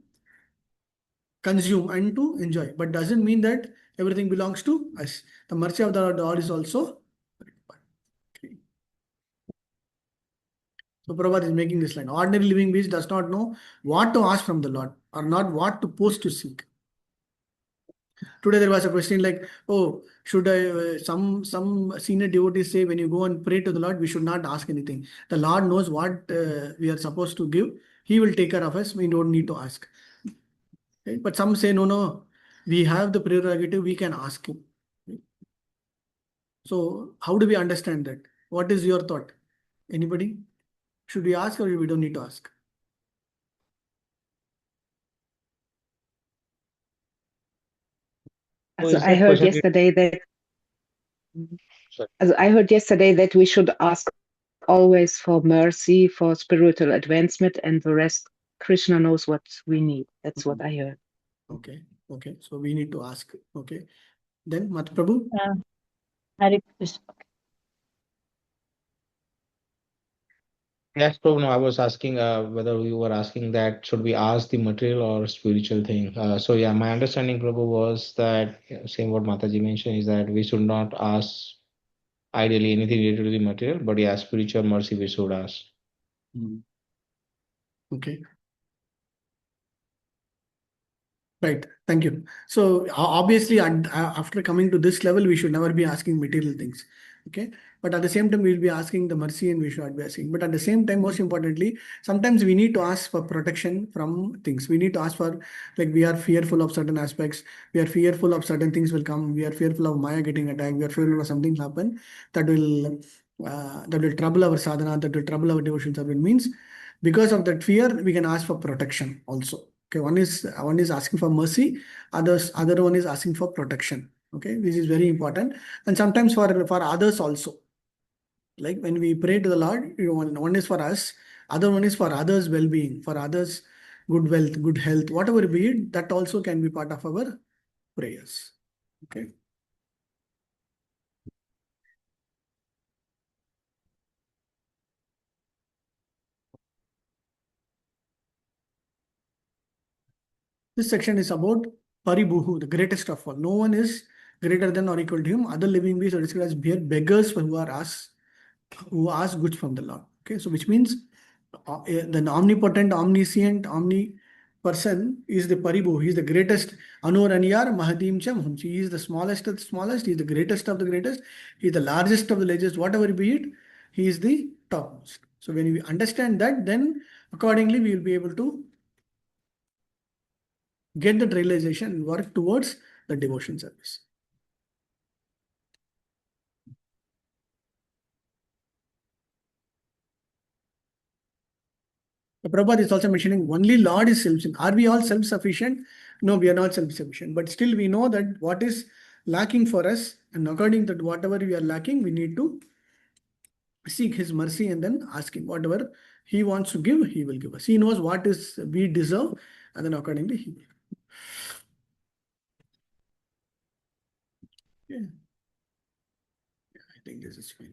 consume and to enjoy, but doesn't mean that everything belongs to us. The mercy of the Lord is also required. Okay. So Prabhupada is making this line. Ordinary living beings does not know what to ask from the Lord or not what to post to seek. Today there was a question like, oh, should I, some senior devotees say when you go and pray to the Lord, we should not ask anything. The Lord knows what we are supposed to give. He will take care of us. We don't need to ask. Right? But some say, no, we have the prerogative, we can ask him. Right? So how do we understand that? What is your thought? Anybody? Should we ask or we don't need to ask? So So is I that heard question yesterday that Sorry. I heard yesterday that we should ask always for mercy, for spiritual advancement, and the rest, Krishna knows what we need. That's what I heard. Okay, okay. So we need to ask. Okay. Then Mat Prabhu. Hare Krishna. Yes, Prabhu, no, I was asking whether you were asking that should we ask the material or spiritual thing. So yeah, my understanding, Prabhu, was that same what Mataji mentioned is that we should not ask ideally anything related to the material, but yeah, spiritual mercy we should ask. Okay. Right. Thank you. So obviously, after coming to this level, we should never be asking material things. Okay. But at the same time, we'll be asking the mercy and we should not be asking. But at the same time, most importantly, sometimes we need to ask for protection from things. We need to ask for, like, we are fearful of certain aspects. We are fearful of certain things will come. We are fearful of Maya getting attacked. We are fearful of something happen that will trouble our sadhana, that will trouble our devotion service. Means because of that fear, we can ask for protection also. Okay, one is asking for mercy, other one is asking for protection. Okay, this is very important, and sometimes for others also. Like when we pray to the Lord, one is for us, other one is for others' well-being, for others' good wealth, good health, whatever be it, that also can be part of our prayers. Okay. This section is about Paribuhu, the greatest of all. No one is greater than or equal to him. Other living beings are described as beggars who ask goods from the Lord. Okay, so which means the omnipotent, omniscient, person is the Paribu. He is the greatest. Anur Aniyar Mahadim Cham. He is the smallest of the smallest. He is the greatest of the greatest. He is the largest of the largest. Whatever be it, he is the topmost. So when we understand that, then accordingly we will be able to get that realization and work towards the devotion service. The Prabhupada is also mentioning only Lord is self-sufficient. Are we all self-sufficient? No, we are not self-sufficient. But still we know that what is lacking for us, and according to whatever we are lacking, we need to seek his mercy and then ask him whatever he wants to give, he will give us. He knows what is we deserve, and then accordingly he will. Yeah. I think this is fine.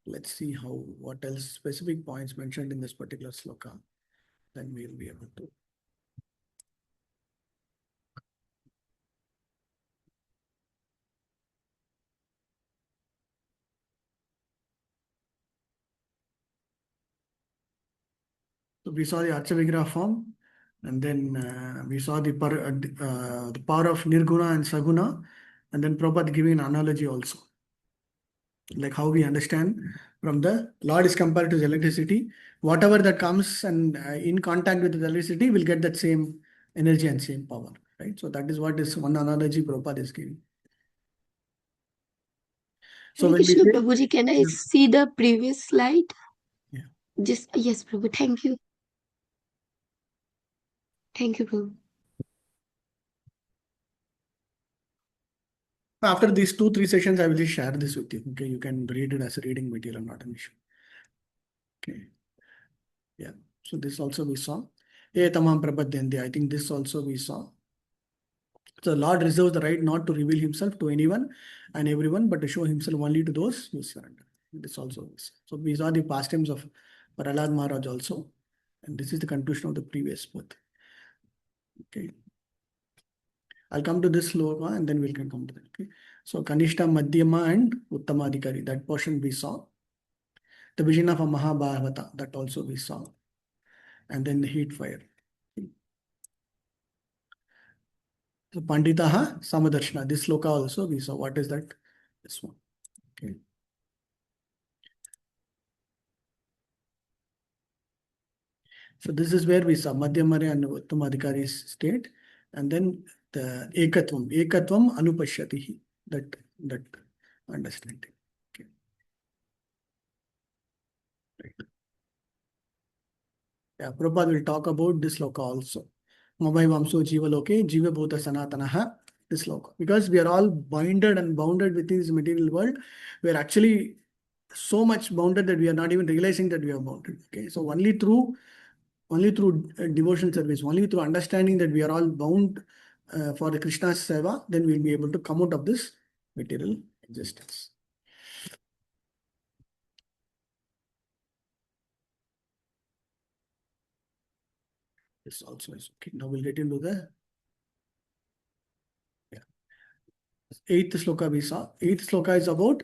Let's see what else specific points mentioned in this particular sloka. Then we'll be able to. So we saw the Archavigraha form, and then we saw the power of Nirguna and Saguna, and then Prabhupada giving an analogy also. Like how we understand from the Lord is compared to the electricity. Whatever that comes and in contact with the electricity will get that same energy and same power. Right. So that is what is one analogy Prabhupada is giving. So when we Krishna say, Prabhuji, can I see the previous slide? Yeah. Just yes, Prabhu. Thank you. Thank you, Prabhu. after these 2-3 sessions, I will just share this with you. Okay, you can read it as a reading material, not an issue. Okay. Yeah. So this also we saw. Etamam Prabhadyante. I think this also we saw. So the Lord reserves the right not to reveal himself to anyone and everyone, but to show himself only to those who surrender. This also is. So we saw the pastimes of Prahlad Maharaj also. And this is the conclusion of the previous book. Okay. I'll come to this sloka and then we'll come to that. Okay. So Kanishta, Madhyama and Uttama Adhikari, that portion we saw. The vision of a Mahabharata, that also we saw. And then the heat fire. So Panditaha Samadarshana, this sloka also we saw. What is that? This one. Okay. So this is where we saw Madhyamari and Uttamadhikari's state, and then the Ekatvam Anupashyati, that understanding. Okay. Right. Yeah, Prabhupada will talk about this loka also. Mabhai Vamso Jiva Loke, Jiva Bhuta Sanatanaha, this loka. Because we are all binded and bounded within this material world, we are actually so much bounded that we are not even realizing that we are bounded. Okay, so only through devotional service, only through understanding that we are all bound for the Krishna's seva, then we'll be able to come out of this material existence. This also is okay. Now we'll get into the eighth sloka we saw. Eighth sloka is about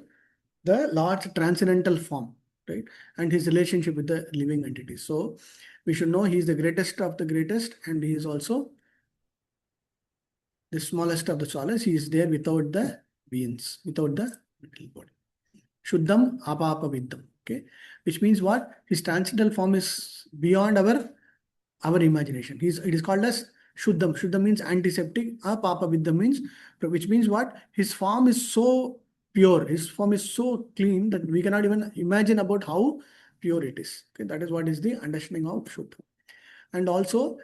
the Lord's transcendental form, right? And his relationship with the living entities. So we should know he is the greatest of the greatest, and he is also the smallest of the smallest. He is there without the beings, without the material body. Shuddham apapa viddham. Okay, which means what? His transcendental form is beyond our imagination. It is called as Shuddham. Shuddham means antiseptic. Apapa viddham means, which means what? His form is so pure. His form is so clean that we cannot even imagine about how pure it is. Okay, that is what is the understanding of Shuddham. And also,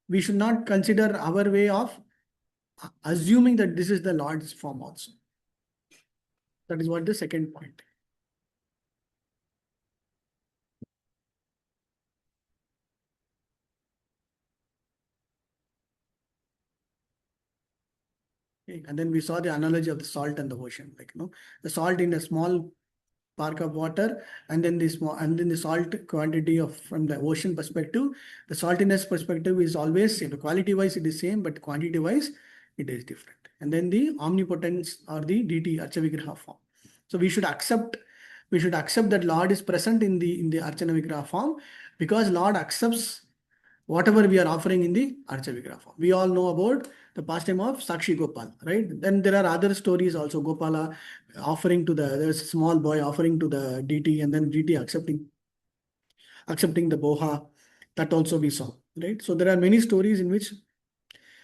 we should not consider our way of assuming that this is the Lord's form also. That is what the second point. Okay. And then we saw the analogy of the salt and the ocean, like the salt in a small park of water, and then the salt quantity of from the ocean perspective, the saltiness perspective is always same. Quality wise it is same, but quantity wise it is different. And then the omnipotence or the DT Archa Vigraha form. So we should accept that Lord is present in the Archana Vigraha form, because Lord accepts whatever we are offering in the Archa Vigraha form. We all know about the pastime of Sakshi Gopal, right? Then there are other stories also. Gopala offering to there's a small boy offering to the DT, and then DT accepting the boha. That also we saw, right? So there are many stories in which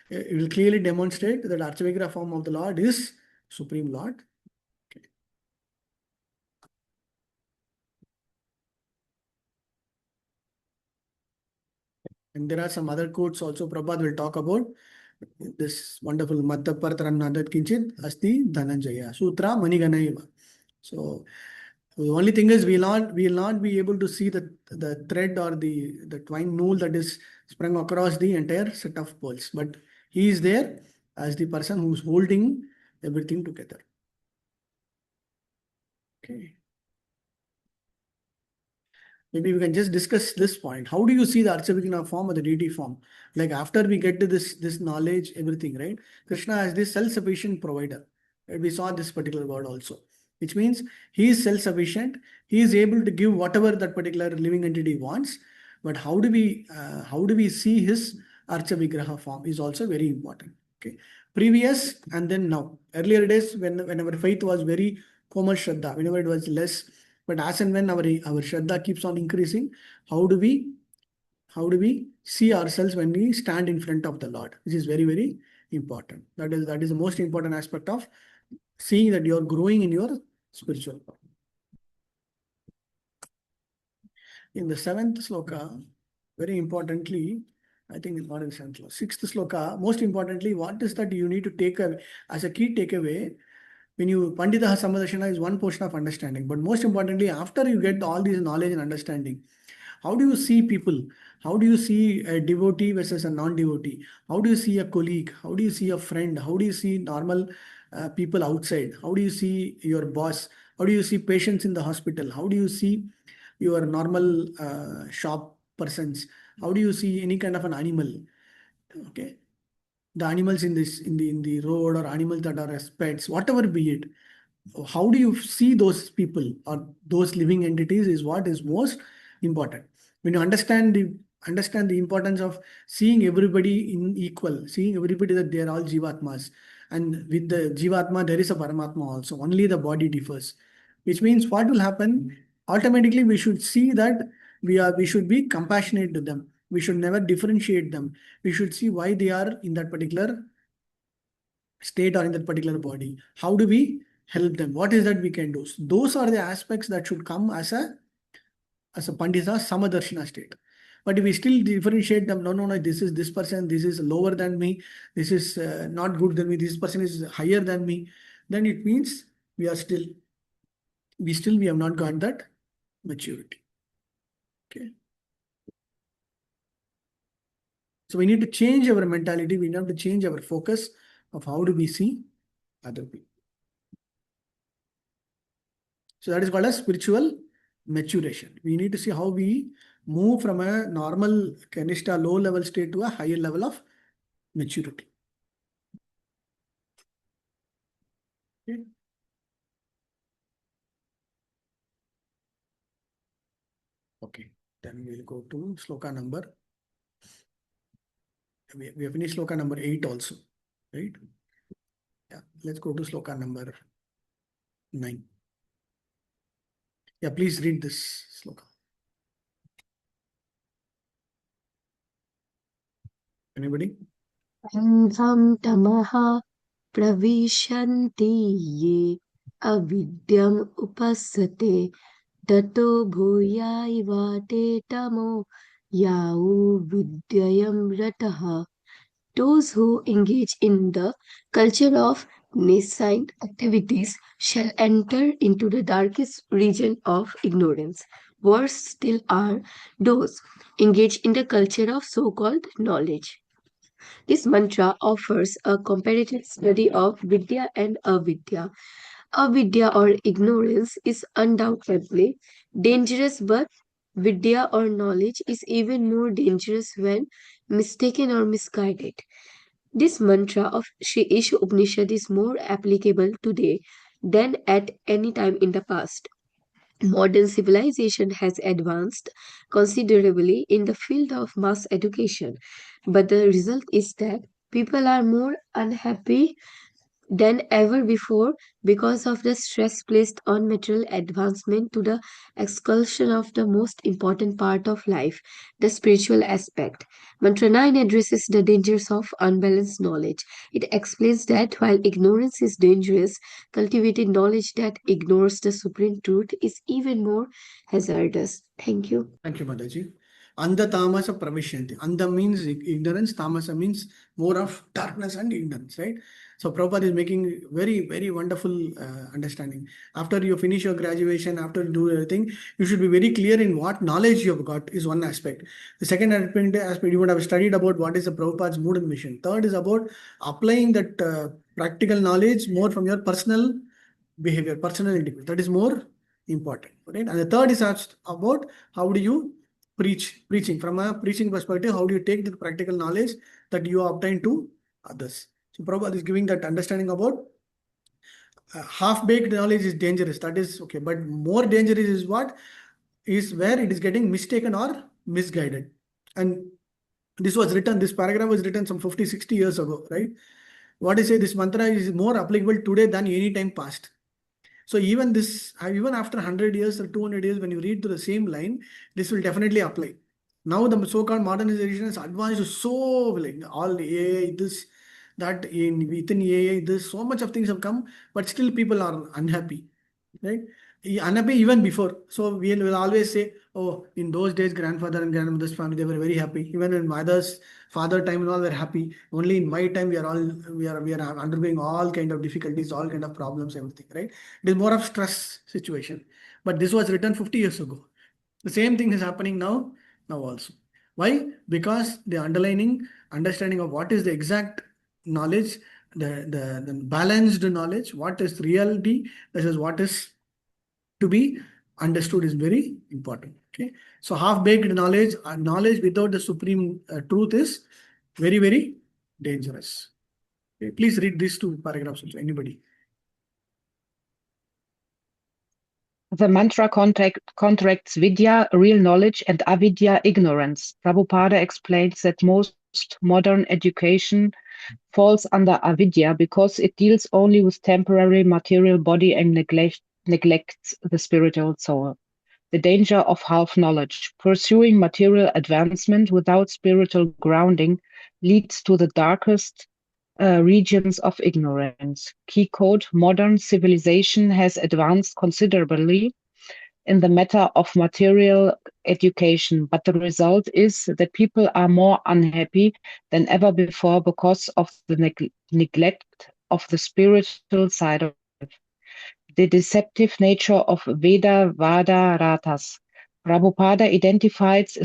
it will clearly demonstrate that Archa Vigraha form of the Lord is Supreme Lord. Okay. And there are some other quotes also. Prabhupada will talk about this wonderful Madhyapartrannadat Kinchit Asti Dhananjaya Sutra Maniganaiva. So the only thing is we will not be able to see the thread or the twine nool that is sprung across the entire set of pearls, but he is there as the person who is holding everything together. Okay. Maybe we can just discuss this point. How do you see the Archa Vigraha form or the deity form? Like after we get to this knowledge, everything, right? Krishna is the self-sufficient provider. Right? We saw this particular word also, which means he is self-sufficient. He is able to give whatever that particular living entity wants. But how do we see his Archa Vigraha form is also very important. Okay. Previous and then now. Earlier days when our faith was very Komal Shraddha, whenever it was less. But as and when our Shraddha keeps on increasing, how do we see ourselves when we stand in front of the Lord? Which is very, very important. That is the most important aspect of seeing that you are growing in your spiritual path. In the seventh sloka, very importantly, I think it's not in the seventh sloka, sixth sloka, most importantly, what is that you need to take away as a key takeaway? When you Panditaha Sammadashana is one portion of understanding, but most importantly, after you get all these knowledge and understanding, how do you see people? How do you see a devotee versus a non-devotee? How do you see a colleague? How do you see a friend? How do you see normal people outside? How do you see your boss? How do you see patients in the hospital? How do you see your normal shop persons? How do you see any kind of an animal? Okay. The animals in the road, or animals that are as pets, whatever be it. How do you see those people or those living entities is what is most important. When you understand the importance of seeing everybody in equal, seeing everybody that they are all Jivatmas, and with the Jivatma there is a Paramatma also. Only the body differs, which means what will happen? Automatically we should see that we should be compassionate to them. We should never differentiate them. We should see why they are in that particular state or in that particular body. How do we help them? What is that we can do? So those are the aspects that should come as a Pandita Samadarshana state. But if we still differentiate them, no, this is this person, this is lower than me, this is not good than me, this person is higher than me, then it means we are still we have not got that maturity. Okay. So we need to change our mentality. We need to change our focus of how do we see other people. So that is called as spiritual maturation. We need to see how we move from a normal Kanishta low level state to a higher level of maturity. Okay. Okay, then we'll go to sloka number. We have finished sloka number 8 also, right? Yeah, let's go to sloka number 9. Yeah, please read this sloka. Anybody? Andham tamaha pravishanti ye avidyam upasate tato bhuyaiva te tamo yau vidyayam rataha. Those who engage in the culture of nascent activities shall enter into the darkest region of ignorance. Worse still are those engaged in the culture of so-called knowledge. This mantra offers a comparative study of Vidya and Avidya. Avidya or ignorance is undoubtedly dangerous, but Vidya or knowledge is even more dangerous when mistaken or misguided. This mantra of Sri Isha Upanishad is more applicable today than at any time in the past. Modern civilization has advanced considerably in the field of mass education, but the result is that people are more unhappy than ever before because of the stress placed on material advancement to the exclusion of the most important part of life, the spiritual aspect. Mantra 9 addresses the dangers of unbalanced knowledge. It explains that while ignorance is dangerous, cultivated knowledge that ignores the supreme truth is even more hazardous. Thank you. Thank you, Mataji. Andha tamasa pravishyanti. Andha means ignorance, tamasa means more of darkness and ignorance, right? So Prabhupada is making very, very wonderful understanding. After you finish your graduation, after you do everything, you should be very clear in what knowledge you have got is one aspect. The second aspect, you would have studied about what is the Prabhupada's mood and mission. Third is about applying that practical knowledge more from your personal behavior, personal individual. That is more important, right? And the third is about how do you preaching from a preaching perspective, how do you take the practical knowledge that you obtain to others. So Prabhupada is giving that understanding about half-baked knowledge is dangerous. That is okay, but more dangerous is what is where it is getting mistaken or misguided. And this paragraph was written some 50, 60 years ago, right? What I say, this mantra is more applicable today than any time past. So even after 100 years or 200 years, when you read to the same line, this will definitely apply. Now the so-called modernization has advanced so, like all the AI, this, that within AI, this, so much of things have come, but still people are unhappy, right? Unhappy even before. So we will always say, oh, in those days, grandfather and grandmother's family, they were very happy. Even in mother's father time and all were happy. Only in my time, we are undergoing all kind of difficulties, all kind of problems, everything, right? It is more of stress situation. But this was written 50 years ago. The same thing is happening now also. Why? Because the understanding of what is the exact knowledge, the balanced knowledge, what is reality, this is what is to be understood is very important. Okay, so half-baked knowledge without the supreme truth is very, very dangerous. Okay, please read these two paragraphs also. Anybody? The mantra contracts Vidya, real knowledge, and Avidya, ignorance. Prabhupada explains that most modern education falls under Avidya because it deals only with temporary material body and neglects the spiritual soul. The danger of half knowledge. Pursuing material advancement without spiritual grounding leads to the darkest regions of ignorance. Key quote: modern civilization has advanced considerably in the matter of material education, but the result is that people are more unhappy than ever before because of the neglect of the spiritual side of life. the deceptive nature of Veda Vada Ratas. Prabhupada identifies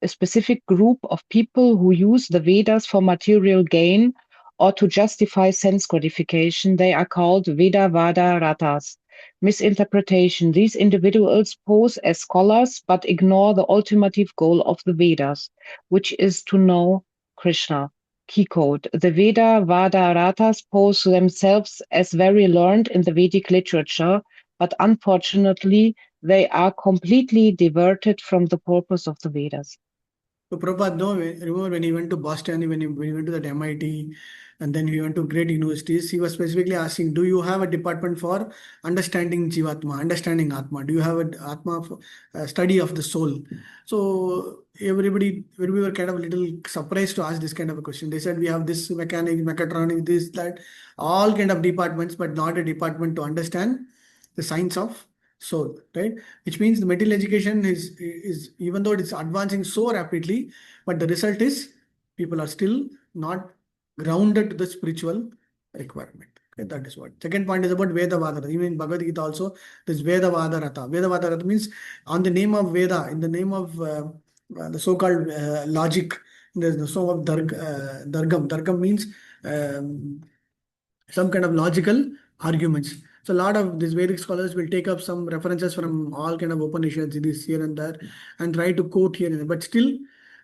a specific group of people who use the Vedas for material gain or to justify sense gratification. They are called Veda Vada Ratas. Misinterpretation. These individuals pose as scholars but ignore the ultimate goal of the Vedas, which is to know Krishna. Key quote: the Veda Vada Ratas pose themselves as very learned in the Vedic literature, but unfortunately they are completely diverted from the purpose of the Vedas. So Prabhupada, no, remember when he went to Boston, when he went to that MIT, and then he went to great universities, he was specifically asking, do you have a department for understanding Jivatma, understanding Atma? Do you have an Atma study of the soul? So everybody, when we were kind of a little surprised to ask this kind of a question, they said we have this mechanics, mechatronics, this, that, all kind of departments, but not a department to understand the science of soul, right? Which means the material education is even though it's advancing so rapidly, but the result is people are still not grounded to the spiritual requirement. Okay, that is what. Second point is about Veda Vada. Even in Bhagavad Gita also, this Veda Vada Rata. Veda Vada Rata means on the name of Veda, in the name of the so-called logic, there's the so of Dargam. Dargam means some kind of logical arguments. So a lot of these Vedic scholars will take up some references from all kind of Upanishads, this here and there, and try to quote here and there. But still,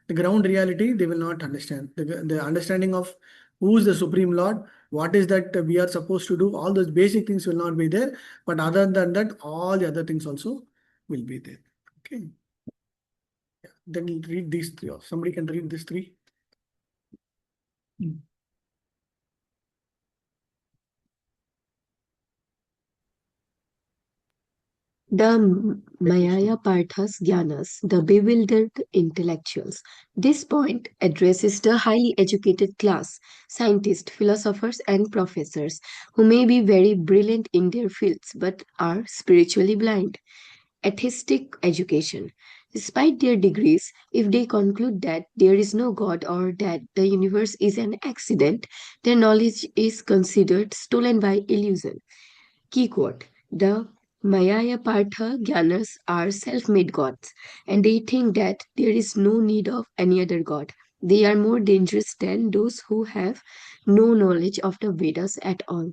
the ground reality, they will not understand. The understanding of who is the Supreme Lord, what is that we are supposed to do, all those basic things will not be there. But other than that, all the other things also will be there. Okay. Yeah. Then we'll read these three. Somebody can read these three. The Mayaya Parthas Gyanas, the bewildered intellectuals. This point addresses the highly educated class, scientists, philosophers, and professors, who may be very brilliant in their fields but are spiritually blind. Atheistic education. Despite their degrees, if they conclude that there is no God or that the universe is an accident, their knowledge is considered stolen by illusion. Key quote: the Mayaya Partha Gyanas are self-made gods, and they think that there is no need of any other god. They are more dangerous than those who have no knowledge of the Vedas at all.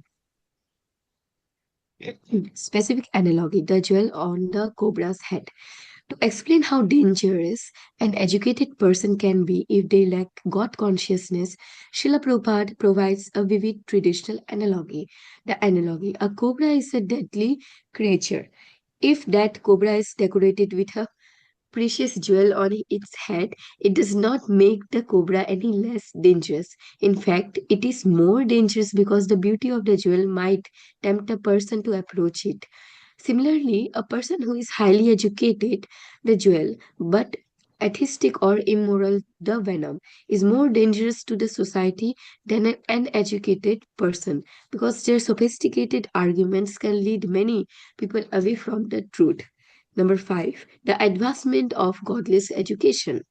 Specific analogy: the jewel on the cobra's head. To explain how dangerous an educated person can be if they lack God consciousness, Srila Prabhupada provides a vivid traditional analogy. The analogy: a cobra is a deadly creature. If that cobra is decorated with a precious jewel on its head, it does not make the cobra any less dangerous. In fact, it is more dangerous because the beauty of the jewel might tempt a person to approach it. Similarly, a person who is highly educated, the jewel, but atheistic or immoral, the venom, is more dangerous to the society than an uneducated person because their sophisticated arguments can lead many people away from the truth. Number 5, the advancement of godless education.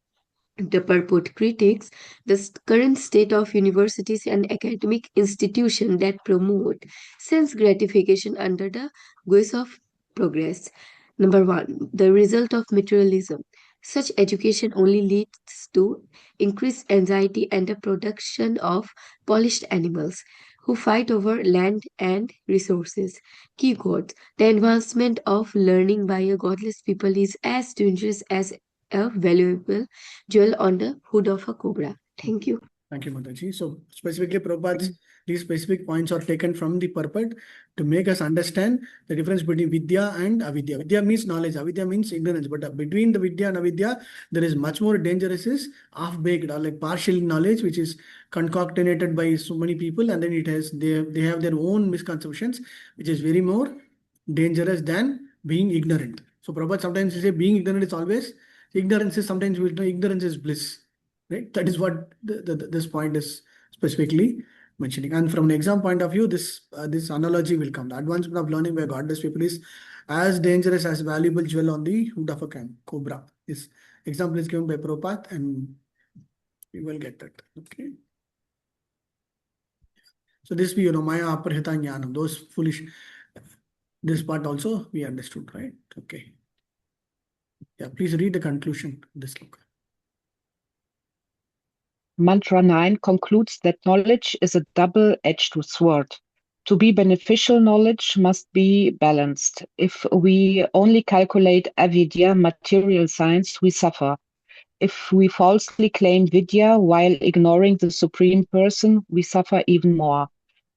The purport critiques the current state of universities and academic institutions that promote sense gratification under the guise of progress. Number 1, the result of materialism. Such education only leads to increased anxiety and the production of polished animals who fight over land and resources. Key quote: the advancement of learning by a godless people is as dangerous as a valuable jewel on the hood of a cobra. Thank you. Thank you, Mataji. So specifically, Prabhupada's these specific points are taken from the purport to make us understand the difference between Vidya and Avidya. Vidya means knowledge, Avidya means ignorance. But between the Vidya and Avidya, there is much more dangerous is half-baked or like partial knowledge, which is concocted by so many people, and then it has they have their own misconceptions, which is very more dangerous than being ignorant. So Prabhupada sometimes he say being ignorant is always ignorance is sometimes we know ignorance is bliss. Right? That is what this point is specifically mentioning. And from an exam point of view, this analogy will come. The advancement of learning by godless people is as dangerous as valuable jewel on the hood of a cobra. This example is given by Prabhupada, and we will get that. Okay. So this we Maya Aparhita Jnanam, those foolish. This part also we understood, right? Okay. Yeah, please read the conclusion of this sloka. Mantra 9 concludes that knowledge is a double-edged sword. To be beneficial, knowledge must be balanced. If we only calculate avidya, material science, we suffer. If we falsely claim vidya while ignoring the Supreme Person, we suffer even more.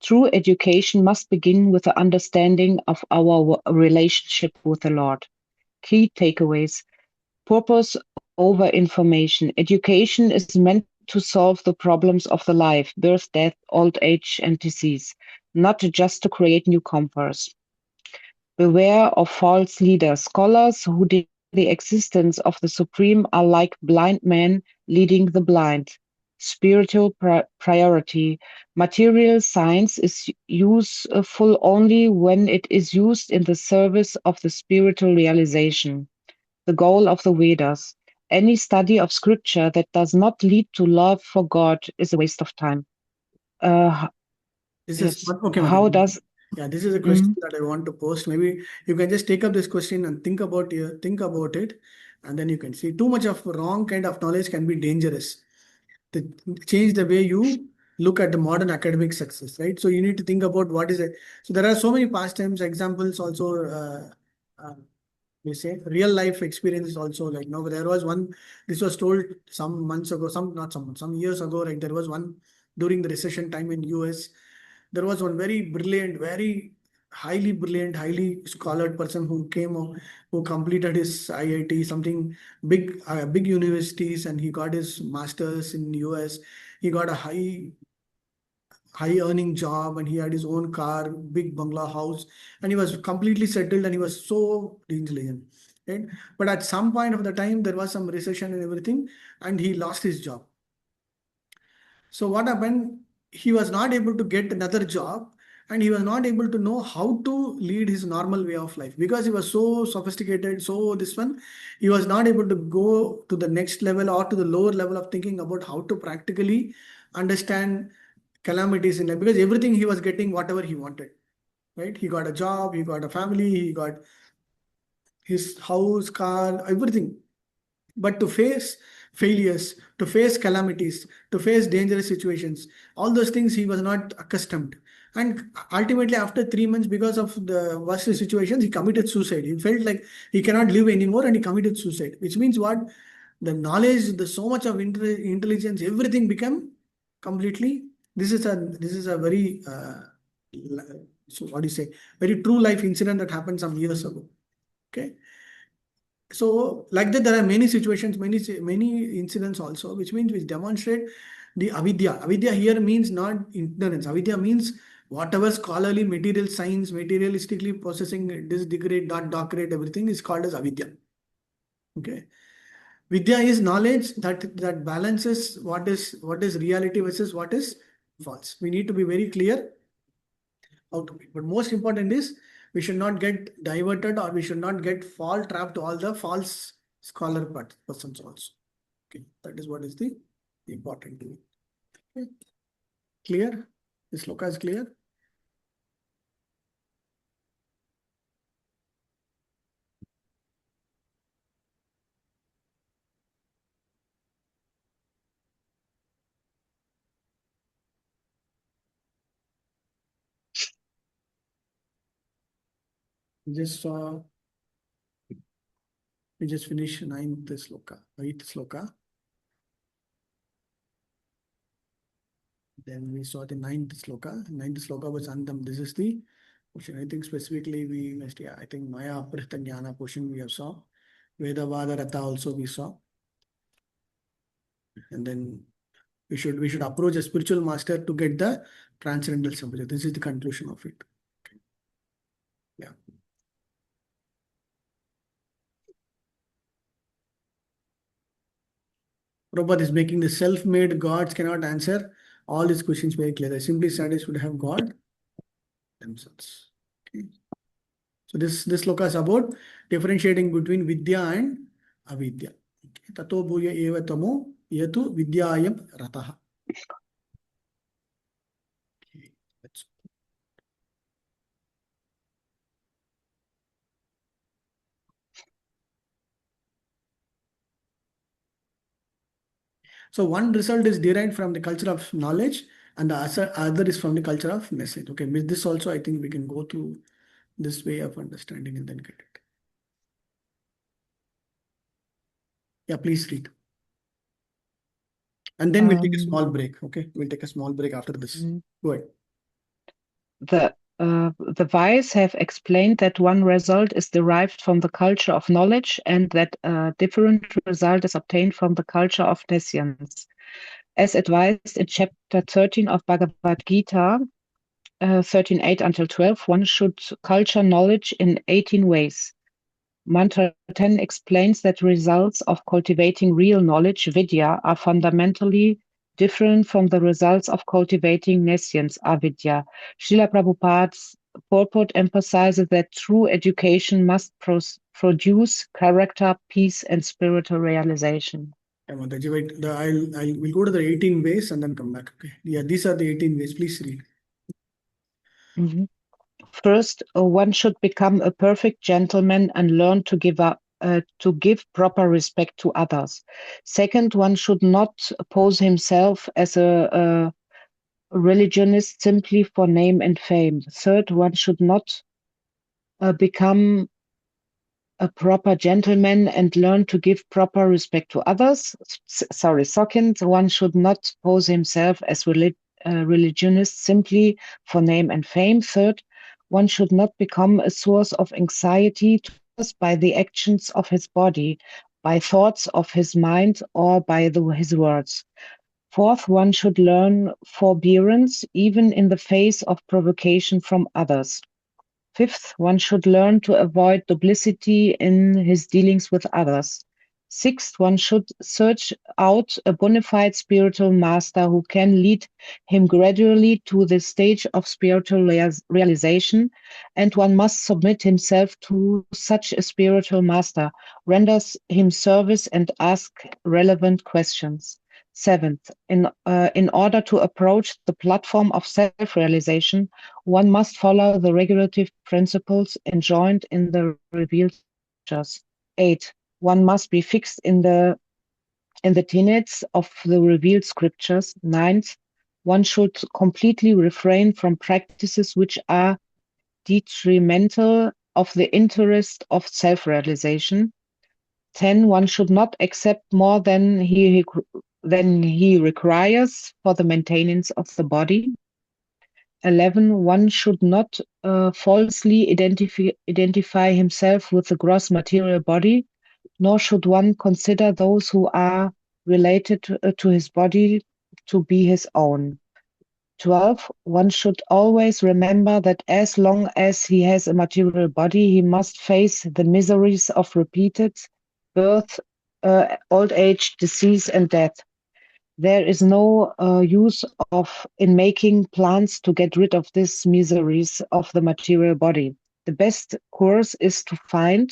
True education must begin with the understanding of our relationship with the Lord. Key takeaways. Purpose over information. Education is meant to solve the problems of the life, birth, death, old age, and disease, not just to create new comforts. Beware of false leaders. Scholars who deny the existence of the Supreme are like blind men leading the blind. Spiritual priority. Material science is useful only when it is used in the service of the spiritual realization. The goal of the Vedas. Any study of scripture that does not lead to love for God is a waste of time. This Yes. is okay, How madam. does Yeah, this is a question that I want to post. Maybe you can just take up this question and think about it, and then you can see too much of wrong kind of knowledge can be dangerous. To change the way you look at the modern academic success, right? So you need to think about what is it. So there are so many past times examples also. We say real life experiences also, like there was one. This was told some months ago, some years ago. Like there was one during the recession time in US. There was one very brilliant, very highly brilliant, highly scholared person who who completed his IIT, something big universities, and he got his masters in US. He got a high earning job, and he had his own car, big bungalow house, and he was completely settled, and he was so intelligent, right? But at some point of the time, there was some recession and everything, and he lost his job. So what happened? He was not able to get another job, and he was not able to know how to lead his normal way of life because he was so sophisticated. So this one, he was not able to go to the next level or to the lower level of thinking about how to practically understand calamities in life, because everything he was getting whatever he wanted, right? He got a job, he got a family, he got his house, car, everything. But to face failures, to face calamities, to face dangerous situations, all those things he was not accustomed. And ultimately, after 3 months, because of the worst situations, he committed suicide. He felt like he cannot live anymore, and he committed suicide. Which means what? The knowledge, the so much of intelligence, everything became completely. This is a very so what do you say? Very true life incident that happened some years ago. Okay. So like that, there are many situations, many incidents also, which demonstrate the avidya. Avidya here means not ignorance. Avidya means whatever scholarly material science, materialistically processing this degree, doctorate, everything is called as avidya. Okay. Vidya is knowledge that balances what is reality versus what is false. We need to be very clear how to be. But most important is we should not get diverted, or we should not get fall trapped to all the false scholar persons also. Okay, that is what is the important thing. Okay. Clear? This sloka is clear? We just finished 9th sloka, 8th sloka. Then we saw the 9th sloka. 9th sloka was Antam. This is the portion. I think specifically we missed, I think Maya Aprita Jnana portion we have saw. Vedavada Ratha also we saw. And then we should approach a spiritual master to get the transcendental sampradaya. This is the conclusion of it. Okay. Yeah. Prabhupada is making the self-made gods cannot answer all these questions very clear. The simply studies would have God themselves. Okay. So this sloka is about differentiating between vidya and avidya. Okay. Tato bhuya eva tamo yatu vidyayam rataha. Okay. So one result is derived from the culture of knowledge, and the other is from the culture of message. Okay, with this also I think we can go through this way of understanding and then get it. Yeah, please read. And then we'll take a small break. Okay, we'll take a small break after this. Go ahead. The wise have explained that one result is derived from the culture of knowledge and that a different result is obtained from the culture of nescience. As advised in chapter 13 of Bhagavad Gita, 13:8 until 12, one should culture knowledge in 18 ways. Mantra 10 explains that results of cultivating real knowledge, vidya, are fundamentally different from the results of cultivating nescience, avidya. Srila Prabhupada's purport emphasizes that true education must produce character, peace, and spiritual realization. Mataji, wait, we'll go to the 18 ways and then come back. Okay. Yeah, these are the 18 ways. Please read. First, one should become a perfect gentleman and learn to give proper respect to others. Second, one should not pose himself as a religionist simply for name and fame. Third, one should not become a proper gentleman and learn to give proper respect to others. Second, one should not pose himself as religionist simply for name and fame. Third, one should not become a source of anxiety to others by the actions of his body, by thoughts of his mind, or by his words. Fourth, one should learn forbearance even in the face of provocation from others. Fifth, one should learn to avoid duplicity in his dealings with others. Sixth, one should search out a bona fide spiritual master who can lead him gradually to the stage of spiritual realization, and one must submit himself to such a spiritual master, render him service, and ask relevant questions. Seventh, in order to approach the platform of self-realization, one must follow the regulative principles enjoined in the revealed scriptures. 8. One must be fixed in the tenets of the revealed scriptures. 9th, one should completely refrain from practices which are detrimental of the interest of self-realization. 10. One should not accept more than he requires for the maintenance of the body. 11. One should not falsely identify himself with the gross material body, nor should one consider those who are related to his body to be his own. 12. One should always remember that as long as he has a material body, he must face the miseries of repeated birth, old age, disease, and death. There is no use in making plans to get rid of these miseries of the material body. The best course is to find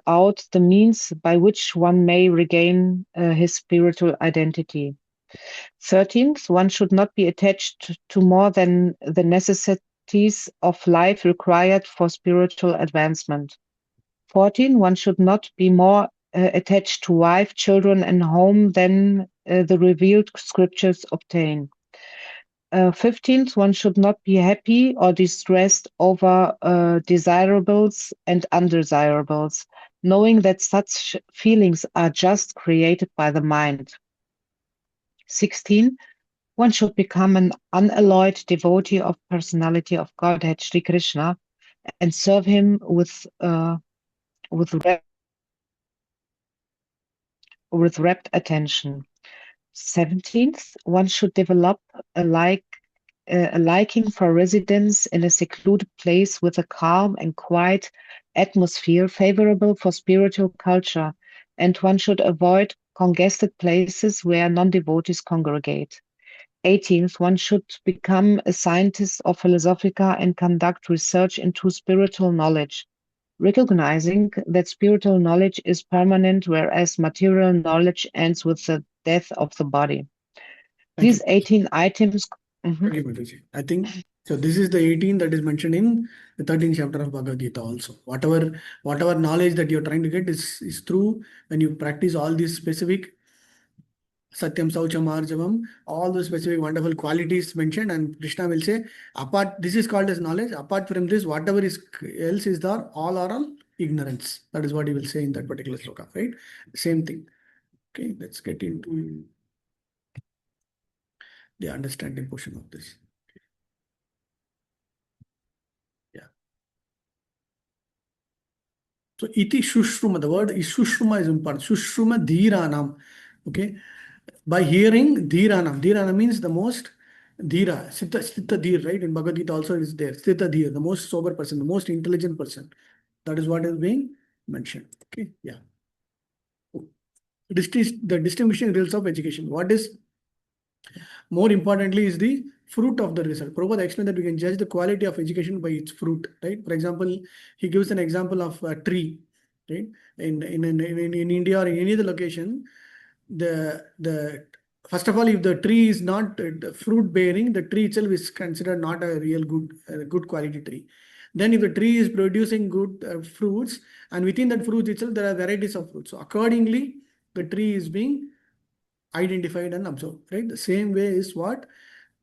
out the means by which one may regain his spiritual identity. 13th, one should not be attached to more than the necessities of life required for spiritual advancement. 14, one should not be more attached to wife, children, and home than the revealed scriptures obtain. 15th, one should not be happy or distressed over desirables and undesirables, knowing that such feelings are just created by the mind. 16, one should become an unalloyed devotee of personality of Godhead Sri Krishna and serve him with rapt attention. 17th, one should develop a liking for residence in a secluded place with a calm and quiet atmosphere favorable for spiritual culture, and one should avoid congested places where non-devotees congregate. 18th, one should become a scientist of Philosophica and conduct research into spiritual knowledge, recognizing that spiritual knowledge is permanent, whereas material knowledge ends with the death of the body. These 18 items. Okay, Mataji. I think So this is the 18 that is mentioned in the 13th chapter of Bhagavad Gita also. Whatever knowledge that you're trying to get is through when you practice all these specific Satyam, Saucham, Arjavam, all the specific wonderful qualities mentioned, and Krishna will say, apart, this is called as knowledge. Apart from this, whatever is else is there, all are all ignorance. That is what he will say in that particular sloka, right? Same thing. Okay, let's get into the understanding portion of this. Yeah. So iti shushruma, the word is shushruma is important. Shushruma dhiranam. Okay. By hearing dhiranam. Dhiranam means the most dhira, Sthita dhir, right? In Bhagavad Gita also is there. Sthita dhir, the most sober person, the most intelligent person. That is what is being mentioned. Okay. Yeah. The distinguishing results of education. What is more importantly is the fruit of the result. Prabhupada explained that we can judge the quality of education by its fruit, right? For example, he gives an example of a tree, right? In India or in any other location, the first of all, if the tree is not fruit bearing, the tree itself is considered not a real good quality tree. Then if the tree is producing good fruits, and within that fruit itself, there are varieties of fruits. So accordingly, the tree is being identified and observed, right? The same way is what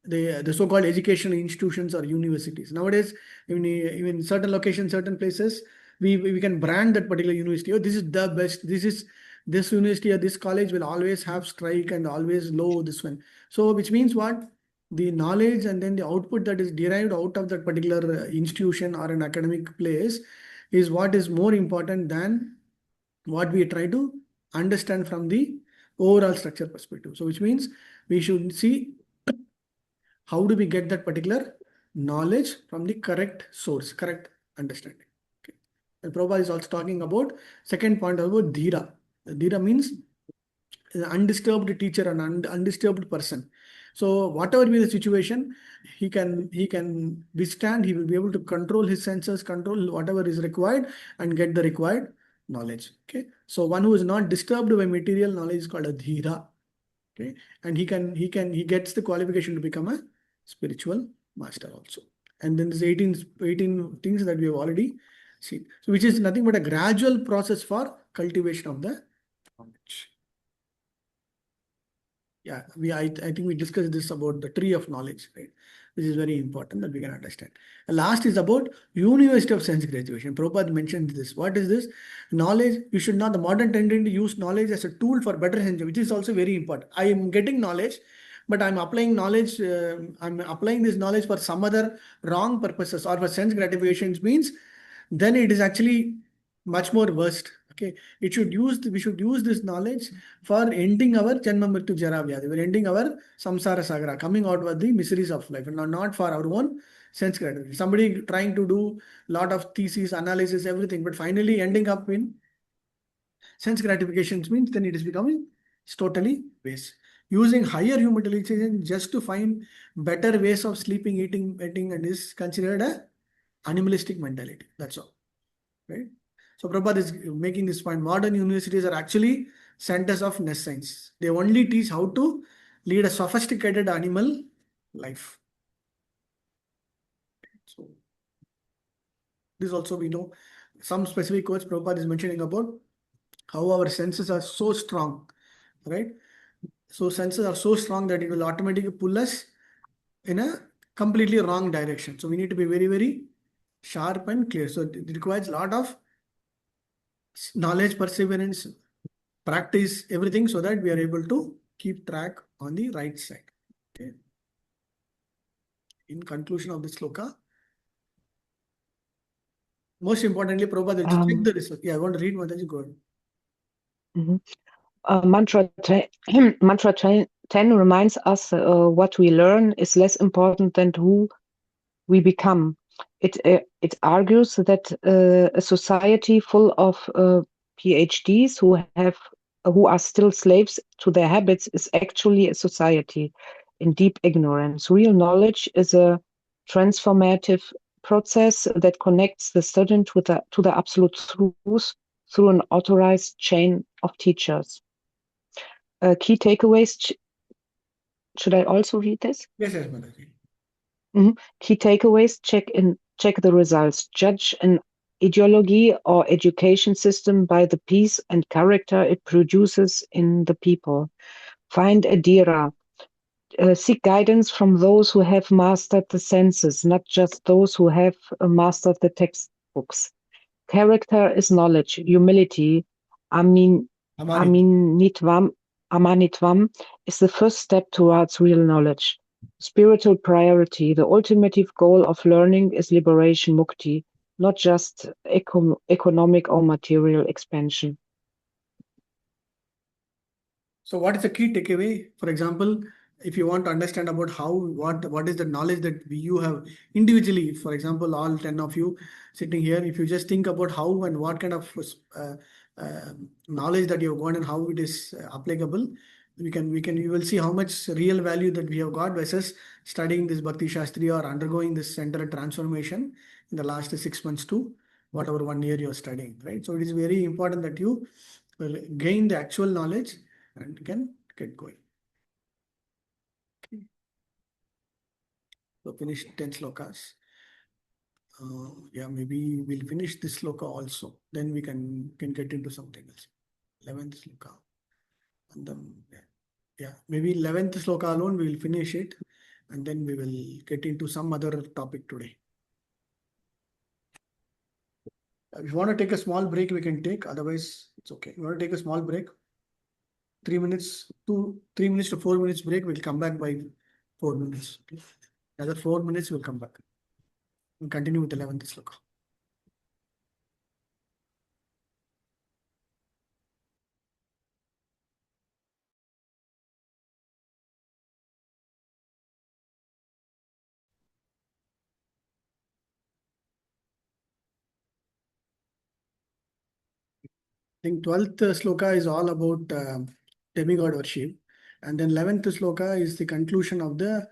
the so-called educational institutions or universities. Nowadays, even in certain locations, certain places, we can brand that particular university. Oh, this is the best. This university or this college will always have strike and always low this one. So which means what? The knowledge and then the output that is derived out of that particular institution or an academic place is what is more important than what we try to understand from the overall structure perspective. So which means we should see how do we get that particular knowledge from the correct source, correct understanding. Okay. And Prabhupada is also talking about second point about dhira. Dhira means an undisturbed teacher, an undisturbed person. So whatever be the situation, he can withstand, he will be able to control his senses, control whatever is required and get the required knowledge. Okay. So one who is not disturbed by material knowledge is called a dhira. Okay. And he gets the qualification to become a spiritual master also. And then there's 18 things that we have already seen. So which is nothing but a gradual process for cultivation of the knowledge. Yeah, I think we discussed this about the tree of knowledge, right? This is very important that we can understand. The last is about University of Sense Graduation. Prabhupada mentioned this. What is this? Knowledge, you should not, the modern tendency to use knowledge as a tool for better sense, which is also very important. I am getting knowledge, but I'm applying knowledge, I'm applying this knowledge for some other wrong purposes or for sense gratifications means, then it is actually much more worst. Okay, we should use this knowledge for ending our janma mrityu jara vyadhi. We're ending our samsara sagara, coming out with the miseries of life, and not for our own sense gratification. Somebody trying to do a lot of thesis, analysis, everything, but finally ending up in sense gratifications means then it is becoming totally waste. Using higher human intelligence just to find better ways of sleeping, eating, and is considered a animalistic mentality. That's all, right? So Prabhupada is making this point. Modern universities are actually centers of nescience. They only teach how to lead a sophisticated animal life. So this also we know some specific quotes Prabhupada is mentioning about how our senses are so strong, right? So senses are so strong that it will automatically pull us in a completely wrong direction. So we need to be very, very sharp and clear. So it requires a lot of knowledge, perseverance, practice, everything so that we are able to keep track on the right side. Okay. In conclusion of this sloka, most importantly, Prabhupada will check the result. Yeah, I want to read Mataji, go ahead. Mantra 10 reminds us what we learn is less important than who we become. It argues that a society full of PhDs who are still slaves to their habits is actually a society in deep ignorance. Real knowledge is a transformative process that connects the student to the absolute truth through an authorized chain of teachers. Key takeaways. Should I also read this? Yes, Mataji. Key takeaways, check the results. Judge an ideology or education system by the peace and character it produces in the people. Find a Dira. Seek guidance from those who have mastered the senses, not just those who have mastered the textbooks. Character is knowledge, humility, amin, amanitvam is the first step towards real knowledge. Spiritual priority, the ultimate goal of learning is liberation, mukti, not just economic or material expansion. So what is the key takeaway? For example, if you want to understand about what is the knowledge that you have individually, for example, all 10 of you sitting here, if you just think about how and what kind of knowledge that you have got and how it is applicable, you will see how much real value that we have got versus studying this Bhakti Shastri or undergoing this central transformation in the last 6 months to whatever 1 year you are studying, right? So it is very important that you gain the actual knowledge and can get going. Okay. So finish 10 slokas. Yeah, maybe we'll finish this sloka also. Then we can get into something else. 11th sloka. And then, yeah, maybe 11th sloka alone, we will finish it. And then we will get into some other topic today. If you want to take a small break, we can take. Otherwise, it's okay. You want to take a small break? 3 minutes to 4 minutes break. We'll come back by 4 minutes. Okay. Another 4 minutes, we'll come back. We'll continue with 11th sloka. I think 12th sloka is all about demigod worship. And then 11th sloka is the conclusion of the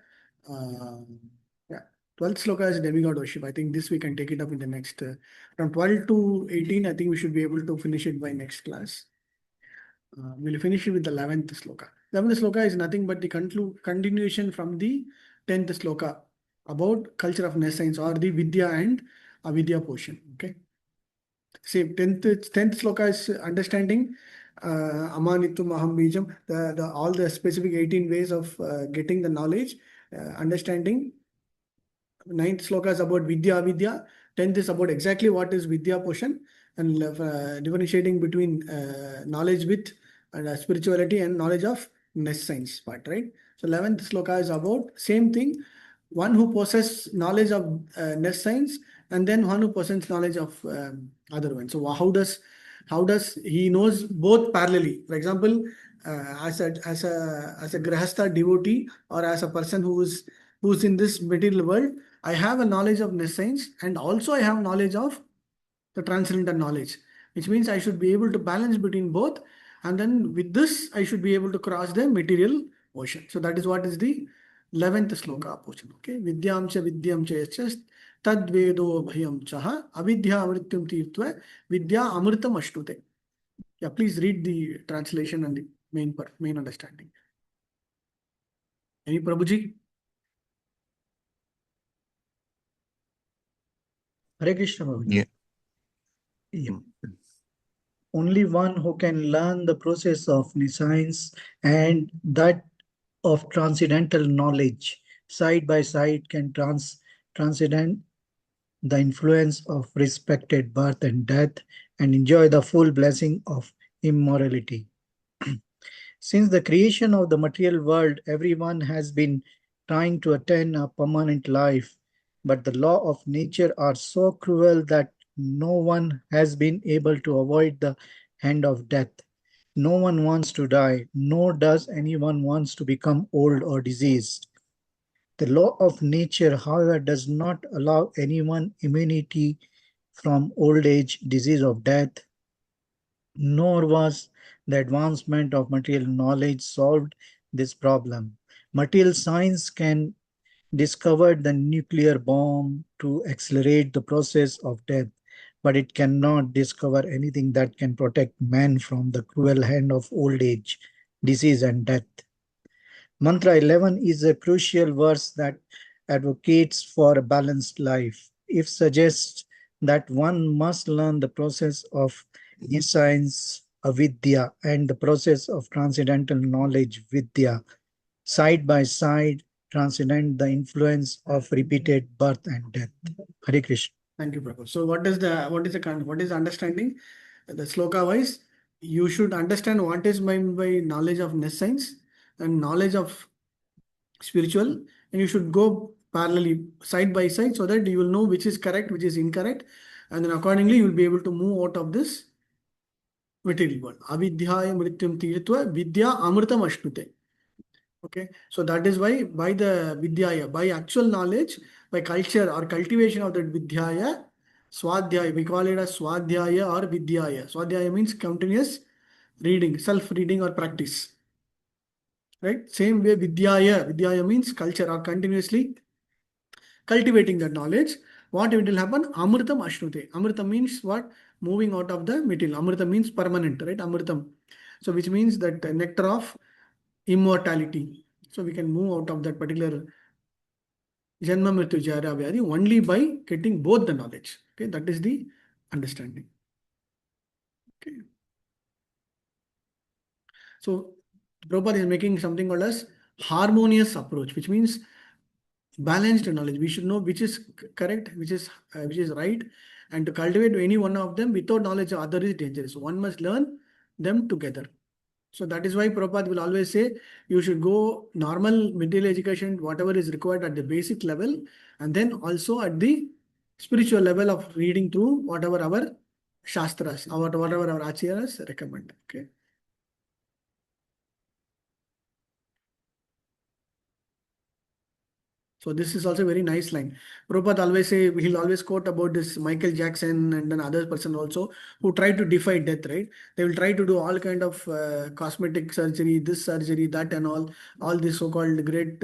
12th sloka is demigod worship. I think this we can take it up in the next from 12 to 18. I think we should be able to finish it by next class. We'll finish it with the 11th sloka. 11th sloka is nothing but the continuation from the 10th sloka about culture of nescience or the Vidya and Avidya portion. Okay. See, 10th sloka is understanding Amanitum Aham Bijam, all the specific 18 ways of getting the knowledge, understanding. 9th sloka is about Vidya Avidya. 10th is about exactly what is Vidya portion and differentiating between knowledge with spirituality and knowledge of nescience part, right? So 11th sloka is about same thing. One who possesses knowledge of nescience and then one who possesses knowledge of other one. So how does he knows both parallelly? For example, as a grahastha devotee or as a person who's in this material world, I have a knowledge of nescience and also I have knowledge of the transcendental knowledge, which means I should be able to balance between both, and then with this I should be able to cross the material ocean. So that is what is the 11th sloka portion. Okay, vidyamcha yachas tadvedo bhayam chaha avidya amrityam tirtva vidya amritam ashtute. Yeah, please read the translation and the main understanding. Any Prabhuji? Hare Krishna. Yeah. Yeah. Only one who can learn the process of nescience and that of transcendental knowledge side by side can transcend the influence of respected birth and death and enjoy the full blessing of immortality. Since the creation of the material world, everyone has been trying to attain a permanent life, but the law of nature are so cruel that no one has been able to avoid the hand of death. No one wants to die, nor does anyone wants to become old or diseased. The law of nature, however, does not allow anyone immunity from old age, disease, or death, nor was the advancement of material knowledge solved this problem. Material science can discover the nuclear bomb to accelerate the process of death, but it cannot discover anything that can protect man from the cruel hand of old age, disease, and death. Mantra 11 is a crucial verse that advocates for a balanced life. If suggests that one must learn the process of science, avidya, and the process of transcendental knowledge, vidya, side by side, transcendent the influence of repeated birth and death. Hare Krishna. Thank you, Prabhu. So what is the understanding? The sloka wise, you should understand what is meant by knowledge of nescience and knowledge of spiritual, and you should go parallelly side by side so that you will know which is correct, which is incorrect, and then accordingly you will be able to move out of this material world. Avidyaya mrityam tirtva vidya amritam ashnute. Okay, so that is why by the vidyaya, by actual knowledge, by culture or cultivation of that vidyaya, swadhyaya, we call it as swadhyaya or vidyaya. Swadhyaya means continuous reading, self-reading or practice. Right? Same way vidyaya means culture or continuously cultivating that knowledge. What it will happen? Amritam ashnute. Amritam means what? Moving out of the material. Amritam means permanent, right? Amritam. So which means that nectar of immortality. So we can move out of that particular Janma Mrityu Jara Vyadi only by getting both the knowledge. Okay, that is the understanding. Okay. So Prabhupada is making something called as harmonious approach, which means balanced knowledge. We should know which is correct, which is right, and to cultivate any one of them without knowledge of other is dangerous. So one must learn them together. So that is why Prabhupada will always say you should go normal material education, whatever is required at the basic level, and then also at the spiritual level of reading through whatever our shastras, or whatever our acharyas recommend. Okay. So this is also a very nice line. Prabhupada always say, he'll always quote about this Michael Jackson and then other person also who try to defy death, right? They will try to do all kind of cosmetic surgery, this surgery, that and all these so-called great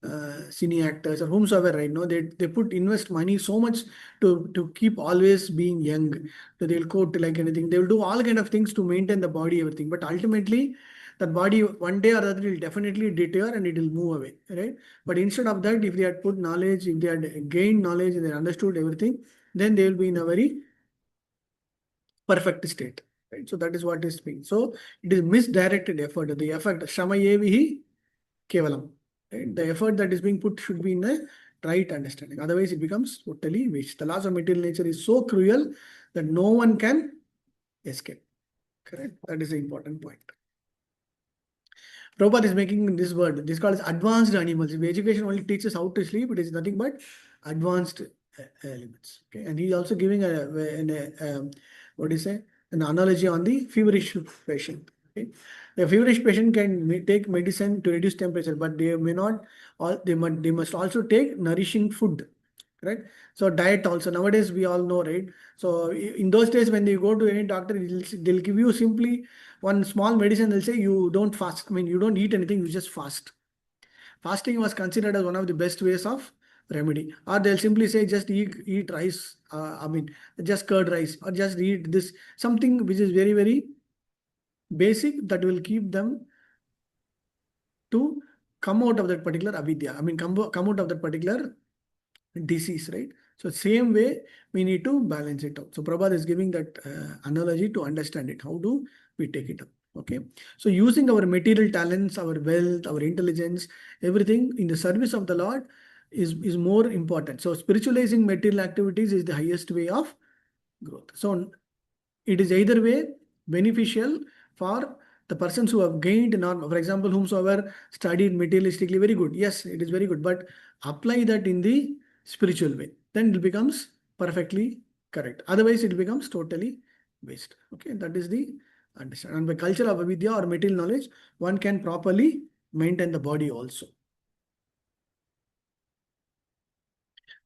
cine actors or whomsoever, right? No, they invest money so much to keep always being young. So they'll quote like anything. They will do all kind of things to maintain the body, everything. But ultimately, that body one day or other will definitely deter and it will move away, right? But instead of that, if they had put knowledge, if they had gained knowledge and they understood everything, then they will be in a very perfect state, right? So that is what is being. So it is misdirected effort. The effort, shamayevihi kevalam, right? The effort that is being put should be in a right understanding. Otherwise, it becomes totally waste. The laws of material nature is so cruel that no one can escape. Correct? That is the important point. Prabhupada is making this word, this is called as advanced animals. If education only teaches how to sleep, it is nothing but advanced elements. Okay, and he's also giving what do you say, an analogy on the feverish patient. Okay, the feverish patient can take medicine to reduce temperature, but they may not. They must also take nourishing food. Right. So diet also nowadays we all know, right? So in those days when you go to any doctor, they'll give you simply one small medicine. They'll say you don't fast. I mean, you don't eat anything. You just fast. Fasting was considered as one of the best ways of remedy. Or they'll simply say just eat rice. I mean, just curd rice, or just eat this something which is very very basic that will keep them to come out of that particular avidya. I mean, come out of that particular disease, right? So same way we need to balance it out. So Prabhupada is giving that analogy to understand it. How do we take it up? Okay. So using our material talents, our wealth, our intelligence, everything in the service of the Lord is more important. So spiritualizing material activities is the highest way of growth. So it is either way beneficial for the persons who have gained norm. For example, whomsoever studied materialistically, very good. Yes, it is very good. But apply that in the spiritual way, then it becomes perfectly correct. Otherwise, it becomes totally waste. Okay, that is the understanding. And by culture of avidya or material knowledge, one can properly maintain the body also.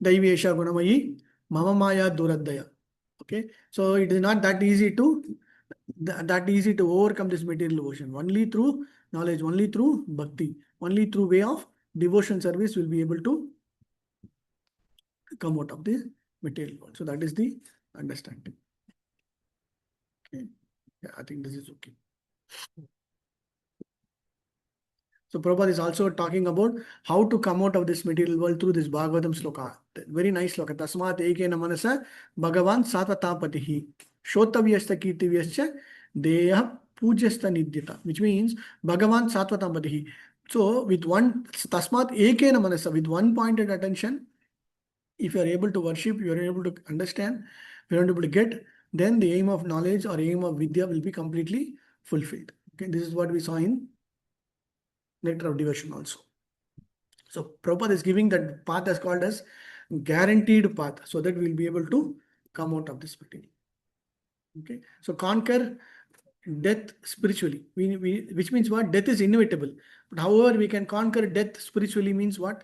Daivesha gunamayi mama maya duradaya. Okay, so it is not that easy to overcome this material devotion. Only through knowledge, only through bhakti, only through way of devotion service will be able to come out of the material world. So that is the understanding. Okay. Yeah, I think this is okay. So Prabhupada is also talking about how to come out of this material world through this Bhagavatam sloka. Very nice sloka. Tasmat ekena manasa Bhagavan satvatapatihi. Shotavyasta kirtivyascha deya pujyasta nidyata. Which means Bhagavan satvatapatihi. So with one Tasmat ekena manasa, with one pointed attention, if you are able to worship, you are able to understand, you are able to get, then the aim of knowledge or aim of Vidya will be completely fulfilled. Okay, this is what we saw in Nectar of Devotion also. So Prabhupada is giving that path as called as guaranteed path, so that we will be able to come out of this material. Okay, so conquer death spiritually, which means what? Death is inevitable. But however, we can conquer death spiritually means what?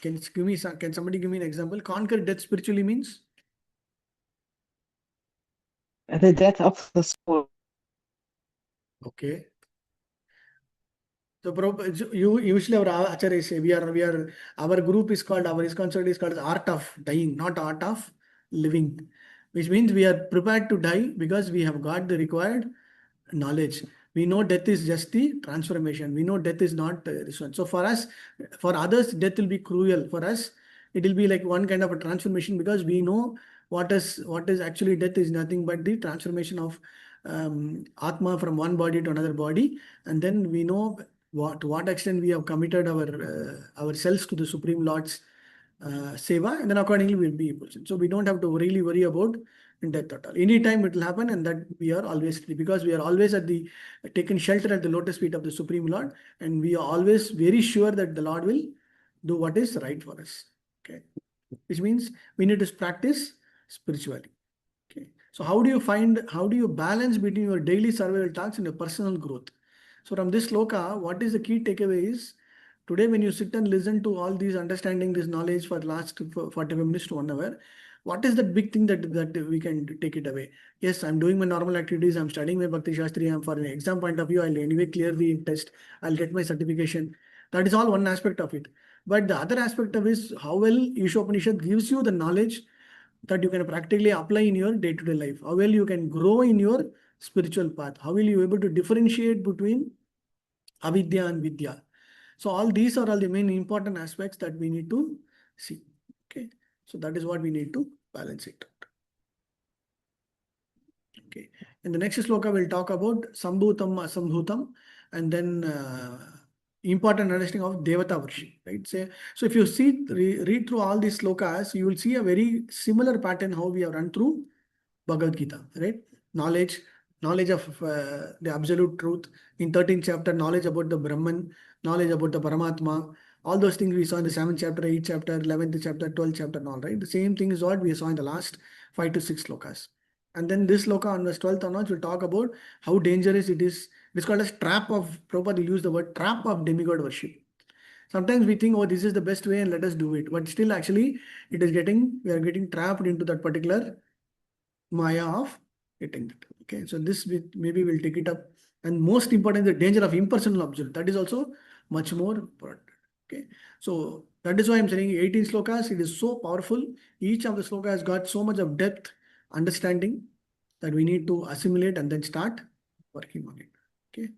Can somebody give me an example? Conquer death spiritually means? The death of the soul. Okay. So you usually our acharya say our group is called, our concept is called art of dying, not art of living, which means we are prepared to die because we have got the required knowledge. We know death is just the transformation. We know death is not this one. So for us, for others, death will be cruel. For us, it will be like one kind of a transformation because we know what is actually death is nothing but the transformation of Atma from one body to another body, and then we know to what extent we have committed ourselves to the Supreme Lord's seva, and then accordingly we'll be able to. So we don't have to really worry about death at all. Anytime it will happen, and that we are always free because we are always taken shelter at the lotus feet of the Supreme Lord, and we are always very sure that the Lord will do what is right for us. Okay, which means we need to practice spiritually. Okay, so how do you balance between your daily survival tasks and your personal growth? So from this sloka, what is the key takeaway is, today when you sit and listen to all these, understanding this knowledge for last 45 minutes to 1 hour, what is the big thing that we can take it away? Yes, I'm doing my normal activities, I'm studying my Bhakti Shastri, I'm for an exam point of view, I'll anyway clear the test, I'll get my certification. That is all one aspect of it. But the other aspect of it is how well Ishopanishad gives you the knowledge that you can practically apply in your day-to-day life. How well you can grow in your spiritual path. How will you be able to differentiate between avidya and vidya? So all these are all the main important aspects that we need to see. Okay, so that is what we need to balance it out. Okay, in the next sloka we'll talk about sambhutam, asambhutam, and then important understanding of devata worship. Right? So if you read through all these slokas, you will see a very similar pattern how we have run through Bhagavad Gita. Right? Knowledge of the absolute truth. In 13th chapter, knowledge about the Brahman, knowledge about the Paramatma. All those things we saw in the 7th chapter, 8th chapter, 11th chapter, 12th chapter, and all. Right? The same thing is what we saw in the last 5 to 6 slokas. And then this sloka on verse 12th onwards will talk about how dangerous it is. It's called as trap of, Prabhupada will use the word trap of demigod worship. Sometimes we think, oh, this is the best way and let us do it. But still actually we are getting trapped into that particular maya of getting that. Okay, so this maybe we'll take it up. And most important, the danger of impersonal absolute. That is also much more important. Okay, so that is why I'm saying 18 slokas, it is so powerful. Each of the slokas has got so much of depth, understanding that we need to assimilate and then start working on it. Okay.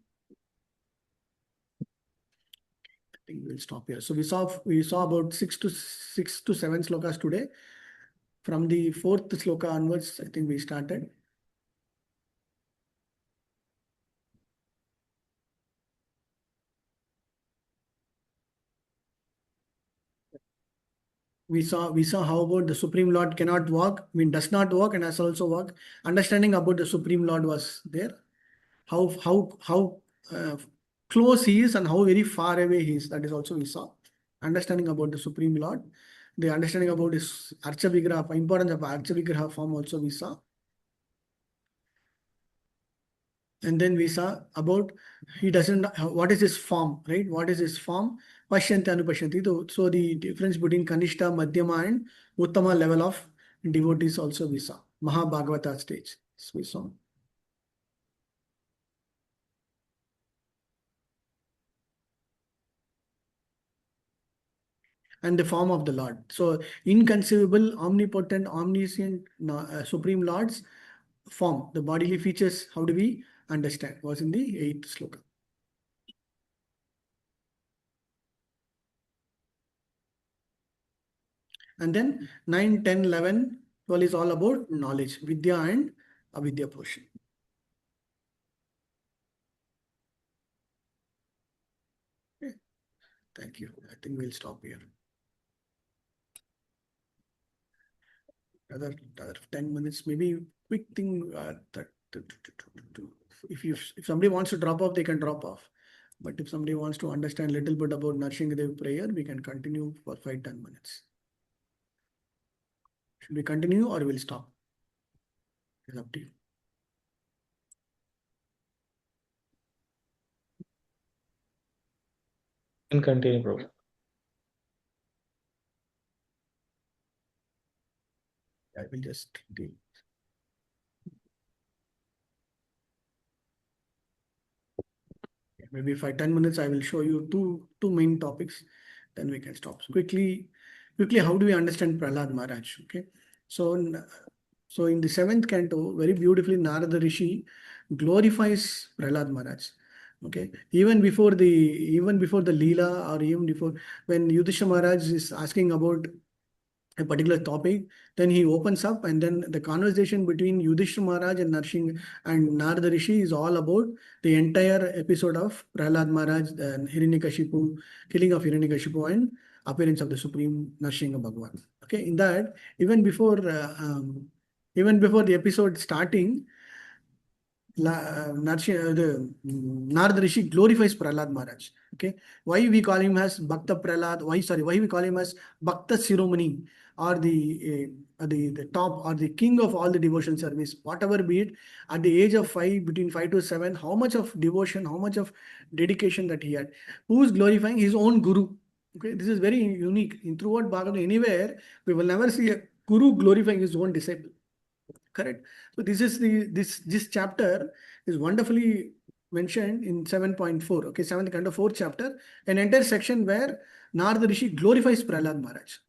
I think we'll stop here. So we saw about 6 to 7 slokas today. From the 4th sloka onwards, I think we started. We saw how about the Supreme Lord cannot walk, does not walk and has also walk. Understanding about the Supreme Lord was there. How close he is and how very far away he is. That is also we saw. Understanding about the Supreme Lord. The understanding about his Archa Vigraha, importance of Archa Vigraha form also we saw. And then we saw about what is his form, right? What is his form? Pashyanti Anupashyanti. So the difference between Kanishta, Madhyama and Uttama level of devotees also we saw. Mahabhagavata stage. So we saw. And the form of the Lord. So inconceivable, omnipotent, omniscient, Supreme Lords form, the bodily features, how do we understand? Was in the 8th sloka. And then 9, 10, 11, 12 is all about knowledge, Vidya and Avidya portion. Okay. Thank you. I think we'll stop here. Another 10 minutes, maybe quick thing if somebody wants to drop off, they can drop off. But if somebody wants to understand a little bit about Narsinghadev prayer, we can continue for 5-10 minutes. Should we continue or we'll stop? It's up to you. And continue, bro. I will just deal. Maybe 5-10 minutes, I will show you two main topics. Then we can stop. So quickly, how do we understand Prahlad Maharaj? Okay. So in the 7th canto, very beautifully, Narada Rishi glorifies Prahlad Maharaj. Okay. Even before the Leela, or even before, when Yudhishthira Maharaj is asking about a particular topic, then he opens up, and then the conversation between Yudhishthira Maharaj and Narada Rishi is all about the entire episode of Prahlad Maharaj and Hiranyakashipu, killing of Hiranyakashipu and appearance of the Supreme Narsingha Bhagavan. Okay, in that, even before the episode starting, Narada Rishi glorifies Prahlad Maharaj. Okay, why we call him as Bhakta Prahlad? Why we call him as Bhakta Shiromani, or the top, or the king of all the devotion service, whatever be it, at the age of 5, between 5 to 7, how much of devotion, how much of dedication that he had. Who is glorifying his own guru? Okay, this is very unique. In throughout Bhagavad, anywhere, we will never see a guru glorifying his own disciple. Correct. So this is this chapter is wonderfully mentioned in 7.4. Okay, 7th canto, 4th chapter, an entire section where Narada Rishi glorifies Prahlad Maharaj.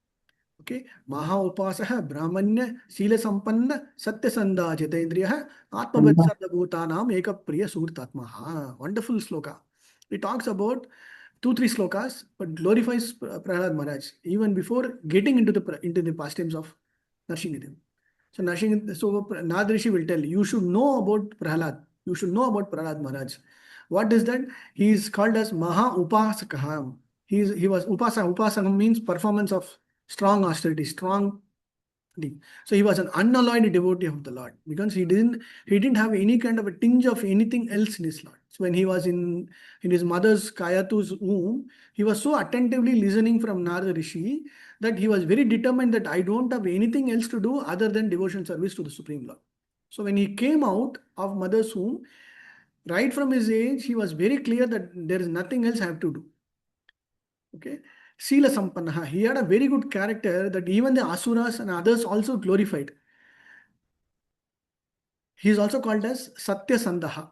Okay, Maha Upasaha Brahmanya Sila Sampanna Satyasanda Jitendriya Atmavat Sarvabhutanam Ekapriya Surtatmaha. Wonderful sloka. It talks about 2-3 slokas, but glorifies Prahlad Maharaj even before getting into the pastimes of Narsinghadev. So Narada Rishi will tell you should know about Prahlad. You should know about Prahlad Maharaj. What is that? He is called as Maha Upasakah. He was Upasaka. Upasaka means performance of strong austerity, strong. So he was an unalloyed devotee of the Lord, because he didn't have any kind of a tinge of anything else in his Lord. So when he was in his mother's Kayatu's womb, he was so attentively listening from Narada Rishi that he was very determined that I don't have anything else to do other than devotion service to the Supreme Lord. So when he came out of mother's womb, right from his age, he was very clear that there is nothing else I have to do. Okay. Sila Sampannaha. He had a very good character that even the Asuras and others also glorified. He is also called as Satya Sandaha,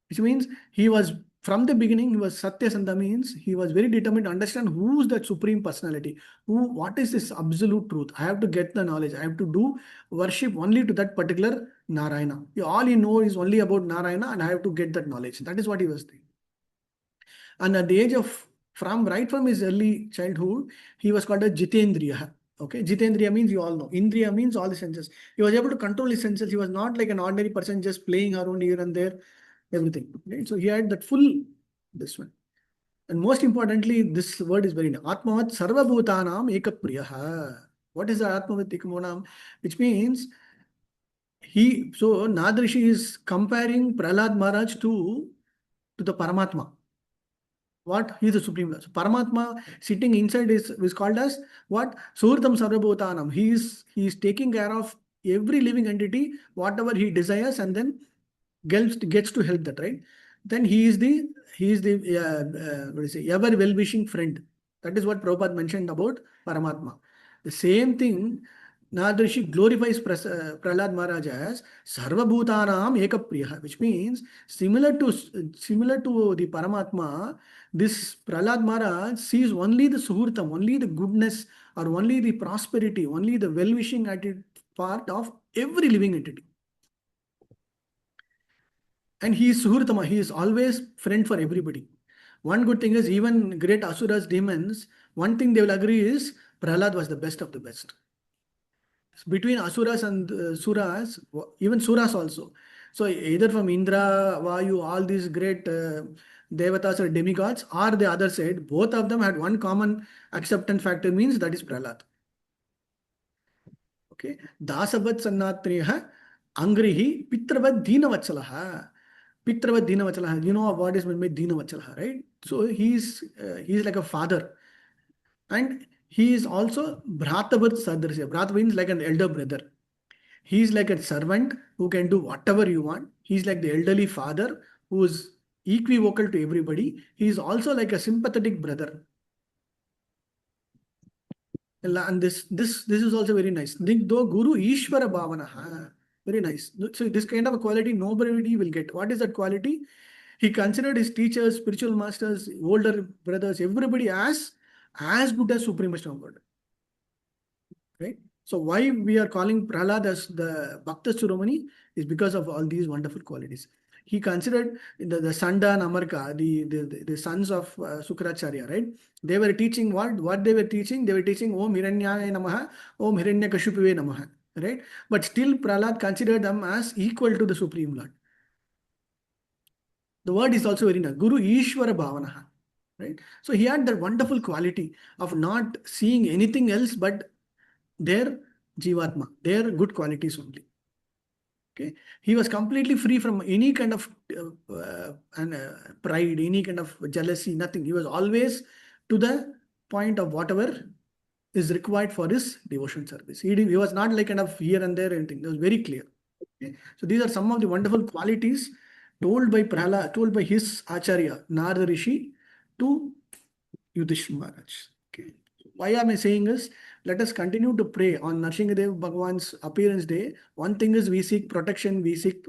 which means he was, from the beginning, he was Satya Sandha, means he was very determined to understand who is that Supreme Personality, what is this absolute truth. I have to get the knowledge. I have to do worship only to that particular Narayana. All he knows is only about Narayana, and I have to get that knowledge. That is what he was doing. And at the age of, right from his early childhood, he was called a Jitendriya. Okay, Jitendriya means, you all know. Indriya means all the senses. He was able to control his senses. He was not like an ordinary person just playing around here and there, everything. Okay? So he had that full, this one. And most importantly, this word is very important. Atmavat Sarvabhutanam Ekapriyaha. What is the Atmavat Ekamonam? Which means, so Narada Rishi is comparing Prahlad Maharaj to the Paramatma. What? He is the Supreme Lord. So Paramatma sitting inside is called as what? Suhritam Sarvabhutanam. He is taking care of every living entity, whatever he desires, and then gets to help that, right? Then he is the ever well-wishing friend. That is what Prabhupada mentioned about Paramatma. The same thing, Narada Rishi glorifies Prahlad Maharaj as Sarvabhutanam Ekapriya, which means similar to the Paramatma, this Prahlad Maharaj sees only the Suhurtam, only the goodness, or only the prosperity, only the well-wishing part of every living entity. And he is Suhurtama, he is always friend for everybody. One good thing is, even great Asuras, demons, one thing they will agree is Prahlad was the best of the best. Between Asuras and Suras, even Suras also. So either from Indra, Vayu, all these great Devatas or demigods, or the other side, both of them had one common acceptance factor, means that is Prahlad. Okay. Dasavat Sannatriha Angrihi Pitravad Dinavatsalaha. Pitravad Dinavatsalaha. You know what is meant by Dinavatsalaha, right? So he's like a father. And he is also Bhratavat Sadrasya. Bhrata means like an elder brother. He is like a servant who can do whatever you want. He's like the elderly father who is equivocal to everybody. He is also like a sympathetic brother. And this is also very nice. Though Guru Ishvara Bhavana. Very nice. So this kind of a quality nobody will get. What is that quality? He considered his teachers, spiritual masters, older brothers, everybody as good as Supreme Personality of God. Right? So why we are calling Prahlad as the Bhakta Suromani is because of all these wonderful qualities. He considered the Sanda and Amarka, the sons of Sukracharya, right? They were teaching what they were teaching? They were teaching Om Hiranyaya Namaha, Om Hiranyakashipuve Namaha, right? But still Prahlad considered them as equal to the Supreme Lord. The word is also very nice. Guru Ishvara Bhavanaha, right? So he had that wonderful quality of not seeing anything else but their Jivatma, their good qualities only. Okay, he was completely free from any kind of pride, any kind of jealousy, nothing. He was always to the point of whatever is required for his devotion service. He was not like kind of here and there anything. It was very clear. Okay? So these are some of the wonderful qualities told by Prahlad, told by his Acharya, Narada Rishi, to Yudhishthira Maharaj. Okay. Why am I saying is, let us continue to pray on Nrsimhadev Bhagwan's appearance day. One thing is we seek protection, we seek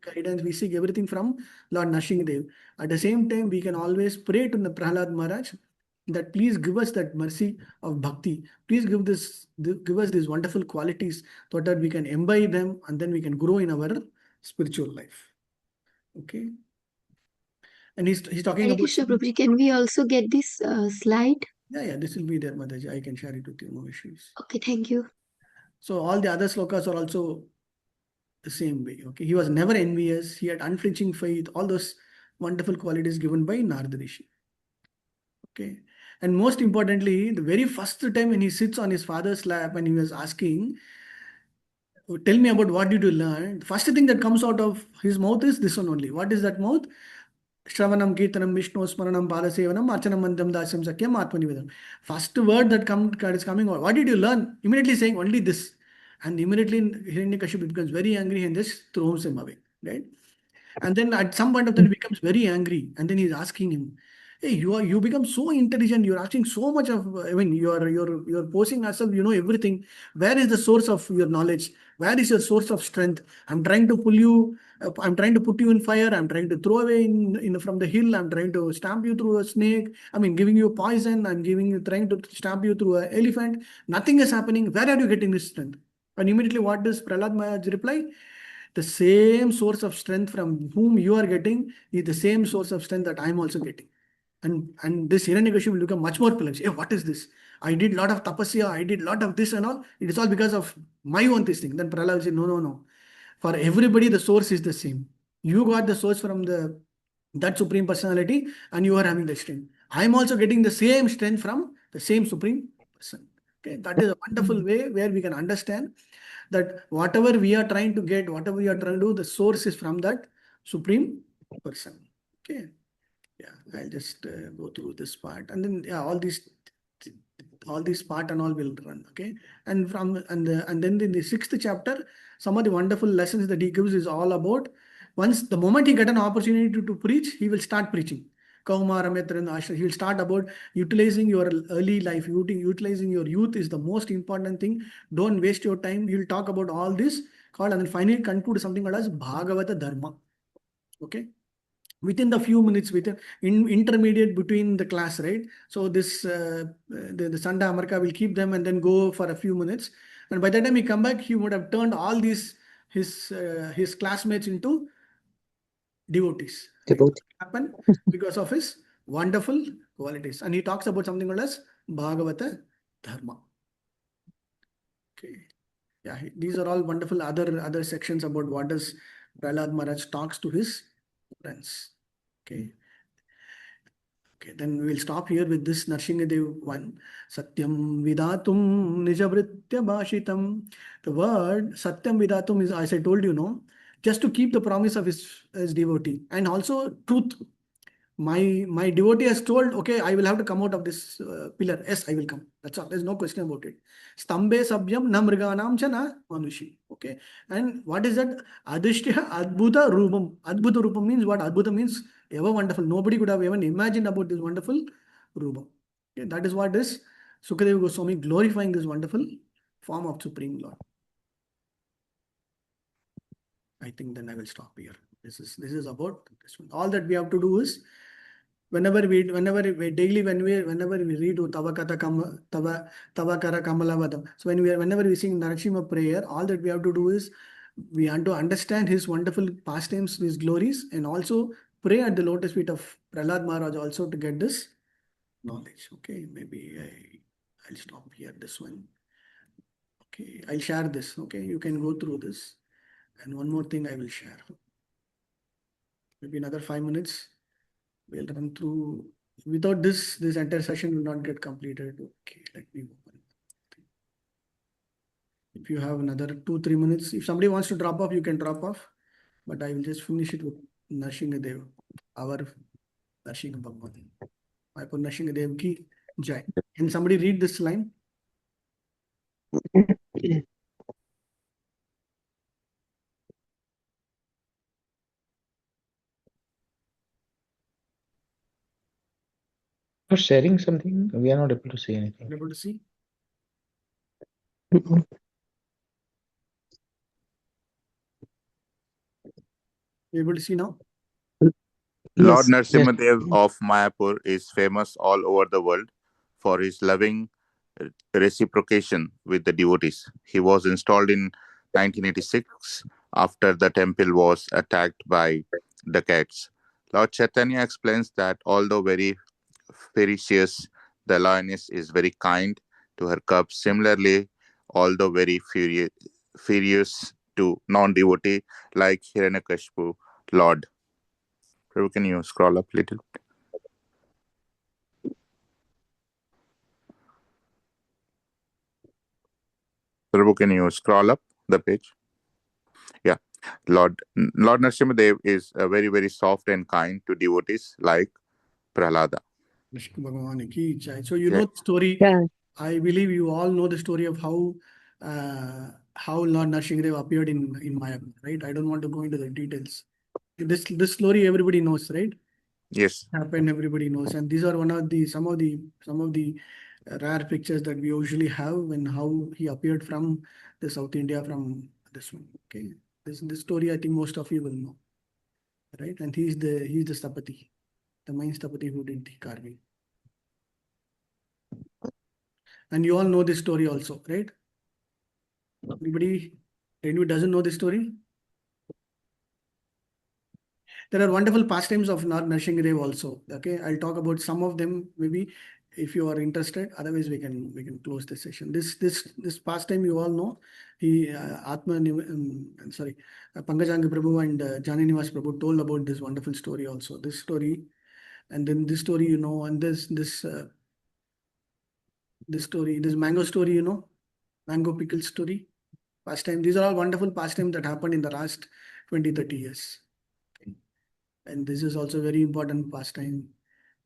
guidance, we seek everything from Lord Nrsimhadev. At the same time, we can always pray to the Prahlad Maharaj that please give us that mercy of bhakti. Please give us these wonderful qualities so that we can imbibe them and then we can grow in our spiritual life. Okay. And he's talking Hare about. Krishna Prabhuji, can we also get this slide? Yeah, this will be there, Mataji. I can share it with you, no issues. Okay, thank you. So all the other slokas are also the same way. Okay, he was never envious. He had unflinching faith. All those wonderful qualities given by Narada Rishi. Okay, and most importantly, the very first time when he sits on his father's lap and he was asking, "Tell me about what did you learn?" The first thing that comes out of his mouth is this one only. What is that mouth? Shravanam, Kirtanam, Vishnu, Smaranam, Padasevanam, Archanam, Mandam, Dasyam, Sakyam, Atmanivedam. First word that is coming out. What did you learn? Immediately saying only this. And immediately Hiranyakashipu becomes very angry and just throws him away. Right? And then at some point of time he becomes very angry. And then he's asking him, hey, you become so intelligent, you're asking so much of, I mean, you're posing yourself, you know everything. Where is the source of your knowledge? Where is your source of strength? I'm trying to pull you, I'm trying to put you in fire, I'm trying to throw away from the hill, I'm trying to stamp you through a snake, I mean giving you poison, trying to stamp you through an elephant. Nothing is happening. Where are you getting this strength? And immediately what does Prahlad Maharaj reply? The same source of strength from whom you are getting is the same source of strength that I'm also getting. And this Hiranyakashipu will become much more pillaged. Hey, what is this? I did a lot of tapasya, I did a lot of this and all. It is all because of my own this thing. Then Prahlad will say, no. For everybody, the source is the same. You got the source from that Supreme Personality and you are having the strength. I am also getting the same strength from the same Supreme Person. Okay, that is a wonderful way where we can understand that whatever we are trying to get, whatever we are trying to do, the source is from that Supreme Person. Okay. Yeah, I'll just go through this part, and then all these part and all will run. Okay, and then in the 6th chapter, some of the wonderful lessons that he gives is all about the moment he get an opportunity to preach, he will start preaching. Kaumaram Ashram. He will start about utilizing your early life, utilizing your youth is the most important thing. Don't waste your time. He will talk about all this, and then finally conclude something called as Bhagavata Dharma. Okay. Within the few minutes, intermediate between the class, right? So this the Sanda Amarka will keep them and then go for a few minutes. And by the time he come back, he would have turned all these his classmates into devotees. Devotee. Happen because of his wonderful qualities. And he talks about something called as Bhagavata Dharma. Okay. Yeah, these are all wonderful other sections about what does Prahlad Maharaj talks to his friends. Okay. Okay, then we will stop here with this Narsinghadev one. Satyam Vidatum Nijavritya Bhashitam. The word Satyam Vidatum is, as I told you, no, just to keep the promise of his devotee, and also truth. My devotee has told, okay, I will have to come out of this pillar. Yes, I will come. That's all. There's no question about it. Stambhe sabhyam na mriganam cha na manushi. Okay. And what is that? Adhishtya adbhuta rupam. Adbhuta rupam means what? Adbhuta means ever wonderful. Nobody could have even imagined about this wonderful rupam. Okay. That is what is Sukadeva Goswami glorifying this wonderful form of Supreme Lord. I think then I will stop here. This is about this one. All that we have to do is whenever we daily whenever we read Tavakara Kamalavadam. So whenever we sing Narasimha prayer, all that we have to do is we have to understand his wonderful pastimes, his glories, and also pray at the lotus feet of Prahlad Maharaj also to get this knowledge. Okay, maybe I'll stop here. This one. Okay, I'll share this. Okay, you can go through this. And one more thing I will share. Maybe another 5 minutes. We'll run through. Without this entire session will not get completed. Okay, let me open. If you have another 2-3 minutes, if somebody wants to drop off, you can drop off. But I will just finish it with Narsinghadev, our Narsingha Bhagwan. I put Narsinghadev ki jai. Can somebody read this line? You're sharing something? We are not able to see anything. Able to see? Able to see now? Lord Yes. Narasimhadev of Mayapur is famous all over the world for his loving reciprocation with the devotees. He was installed in 1986 after the temple was attacked by the cats. Lord Chaitanya explains that although very ferocious, the lioness is very kind to her cubs. Similarly, although very furious to non-devotee like Hiranyakashipu, Lord. Prabhu, can you scroll up a little? Prabhu, can you scroll up the page? Yeah. Lord Narasimhadev is very, very soft and kind to devotees like Prahlada. Vishnu Bhagavan ki jai. So you Yeah. know the story. Yeah. I believe you all know the story of how Lord Narasimhadev appeared in Mayapur, right? I don't want to go into the details. This story everybody knows, right? Yes. Happened, everybody knows, and these are some of the rare pictures that we usually have and how he appeared from the South India from this one. Okay, this story I think most of you will know, right? And he's the Stapati, the main Stapati who did the carving. And you all know this story also, right? Anybody doesn't know this story? There are wonderful pastimes of Narasimhadev also. Okay, I'll talk about some of them maybe if you are interested. Otherwise, we can close the session. This pastime you all know. He Pankajanga Prabhu and Jananivas Prabhu told about this wonderful story also. This story, and then this story you know, and this story, this mango story you know, mango pickle story, pastime. These are all wonderful pastimes that happened in the last 20-30 years. And this is also very important pastime.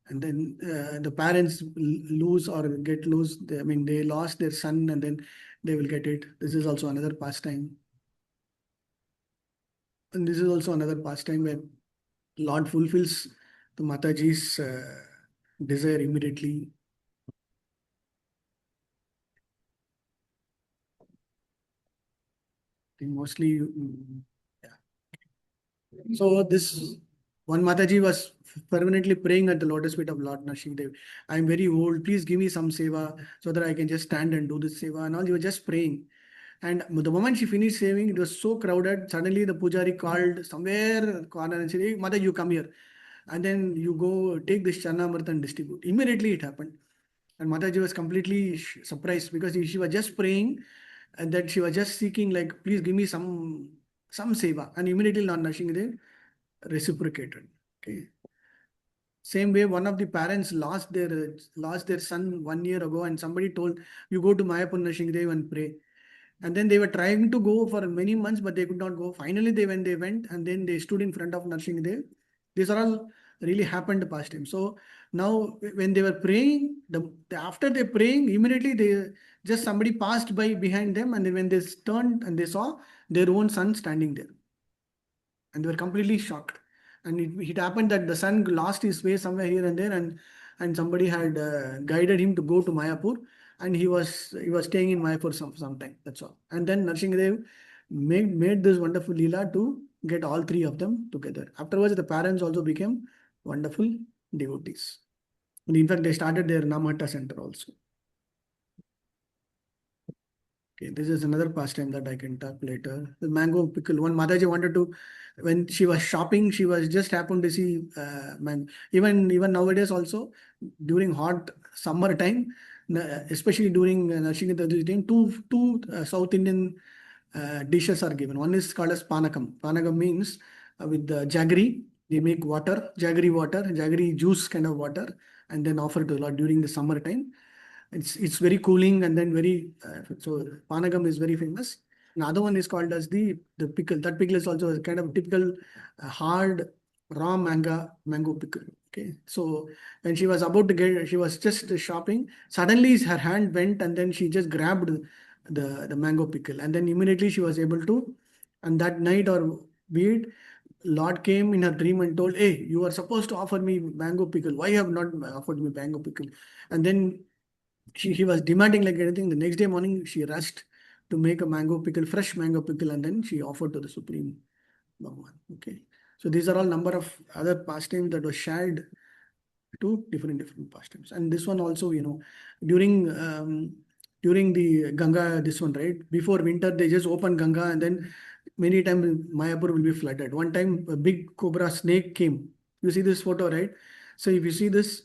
And then the parents lose or get lose. They lost their son and then they will get it. This is also another pastime. And this is also another pastime where Lord fulfills the Mataji's desire immediately. I think mostly, yeah. So this one Mataji was permanently praying at the lotus feet of Lord Narasimhadev. I'm very old. Please give me some seva so that I can just stand and do this seva. And all you were just praying. And the moment she finished saving, it was so crowded. Suddenly the pujari called somewhere corner and said, "Hey, Mother, you come here. And then you go take this Chanamrit and distribute." Immediately it happened. And Mataji was completely surprised because she was just praying and that she was just seeking, like, please give me some seva. And immediately Lord Nrsimhadev reciprocated. Okay. Same way, one of the parents lost their son 1 year ago, and somebody told, you go to Mayapur Nrsimhadev and pray. And then they were trying to go for many months, but they could not go. Finally, they went, and then they stood in front of Nrsimhadev. These are all really happened past time. So now, when they were praying, after they praying, immediately somebody passed by behind them, and then when they turned and they saw their own son standing there, and they were completely shocked. And it happened that the son lost his way somewhere here and there, and somebody had guided him to go to Mayapur, and he was staying in Mayapur some time. That's all. And then Nrsimhadev made this wonderful leela to get all three of them together. Afterwards, the parents also became wonderful devotees. And in fact, they started their Namhatta center also. Okay, this is another pastime that I can talk later. The mango pickle. One Mataji wanted to, when she was shopping, she was just happened to see mango. Even nowadays also, during hot summer time, especially during Nrsimhadev time, two South Indian dishes are given. One is called as panakam. Panakam means with the jaggery, they make water, jaggery juice kind of water, and then offer to the Lord during the summer time. It's very cooling, and then very so panagam is very famous. Another one is called as the pickle. That pickle is also a kind of typical hard raw mango pickle. Okay, so when she was about to get, she was just shopping. Suddenly her hand went, and then she just grabbed the mango pickle, and then immediately she was able to. And that night or weird, Lord came in her dream and told, "Hey, you are supposed to offer me mango pickle. Why have not offered me mango pickle?" And then she was demanding like anything. The next day morning, she rushed to make a mango pickle, fresh mango pickle, and then she offered to the Supreme Bhagwan. Okay. So these are all number of other pastimes that were shared to different pastimes. And this one also, during the Ganga, this one, right? Before winter, they just open Ganga, and then many times Mayapur will be flooded. One time, a big cobra snake came. You see this photo, right? So if you see this,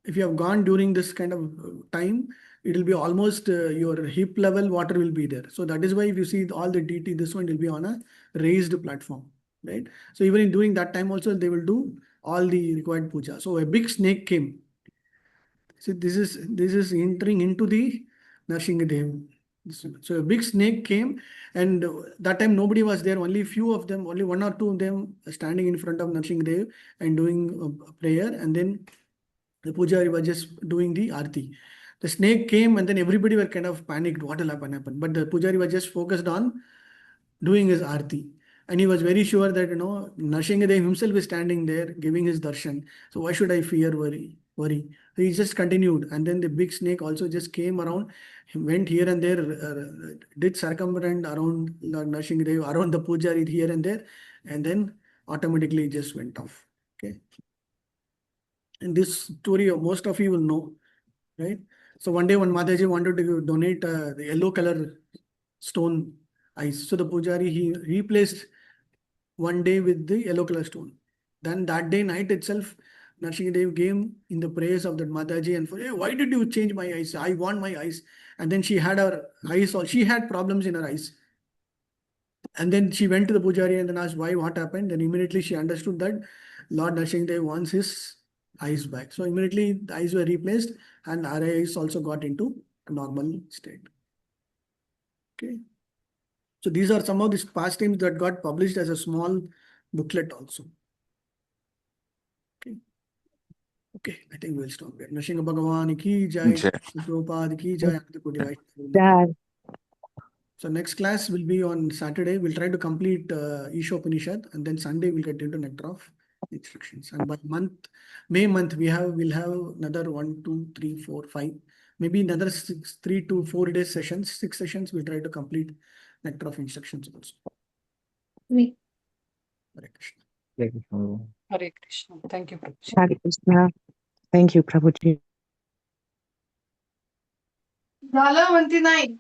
if you have gone during this kind of time, it will be almost your hip level water will be there. So that is why if you see all the DT, this one will be on a raised platform, right? So even during that time also, they will do all the required puja. So a big snake came. See, this is entering into the Nrsimhadev. So a big snake came, and that time nobody was there. Only few of them, only one or two of them standing in front of Nrsimhadev and doing a prayer, and then the pujari was just doing the arti. The snake came, and then everybody were kind of panicked. What will happen? But the pujari was just focused on doing his arti. And he was very sure that, Nrsimhadev himself is standing there giving his darshan. So why should I fear, worry? So he just continued. And then the big snake also just came around. He went here and there, did circumference around Lord Nrsimhadev, around the pujari here and there. And then automatically just went off. Okay. And this story, most of you will know, right? So one day when Mataji wanted to donate the yellow color stone ice, so the pujari, he replaced one day with the yellow color stone. Then that day night itself, Nrsimhadev came in the praise of that Mataji and for, "Hey, why did you change my eyes? I want my eyes." And then she had her eyes, or she had problems in her eyes. And then she went to the pujari and then asked why, what happened. Then immediately she understood that Lord Nrsimhadev wants his eyes back. So immediately the eyes were replaced, and our eyes also got into a normal state. Okay. So these are some of these pastimes that got published as a small booklet also. Okay. Okay, I think we'll stop there. Nrsimha Bhagavan ki jai, Jai. Prabhupada ki jai. Yeah. So next class will be on Saturday. We'll try to complete Ishopanishad, and then Sunday we'll get into Nectar of Instructions. And by May month, we'll have another 1, 2, 3, 4, 5, maybe another 3 to 4 days sessions. 6 sessions we'll try to complete Nectar of Instructions also. Me. Hare Krishna. Hare Krishna. Thank you, Prabhuji. Hare Krishna. Thank you, Prabhuji. झालं 29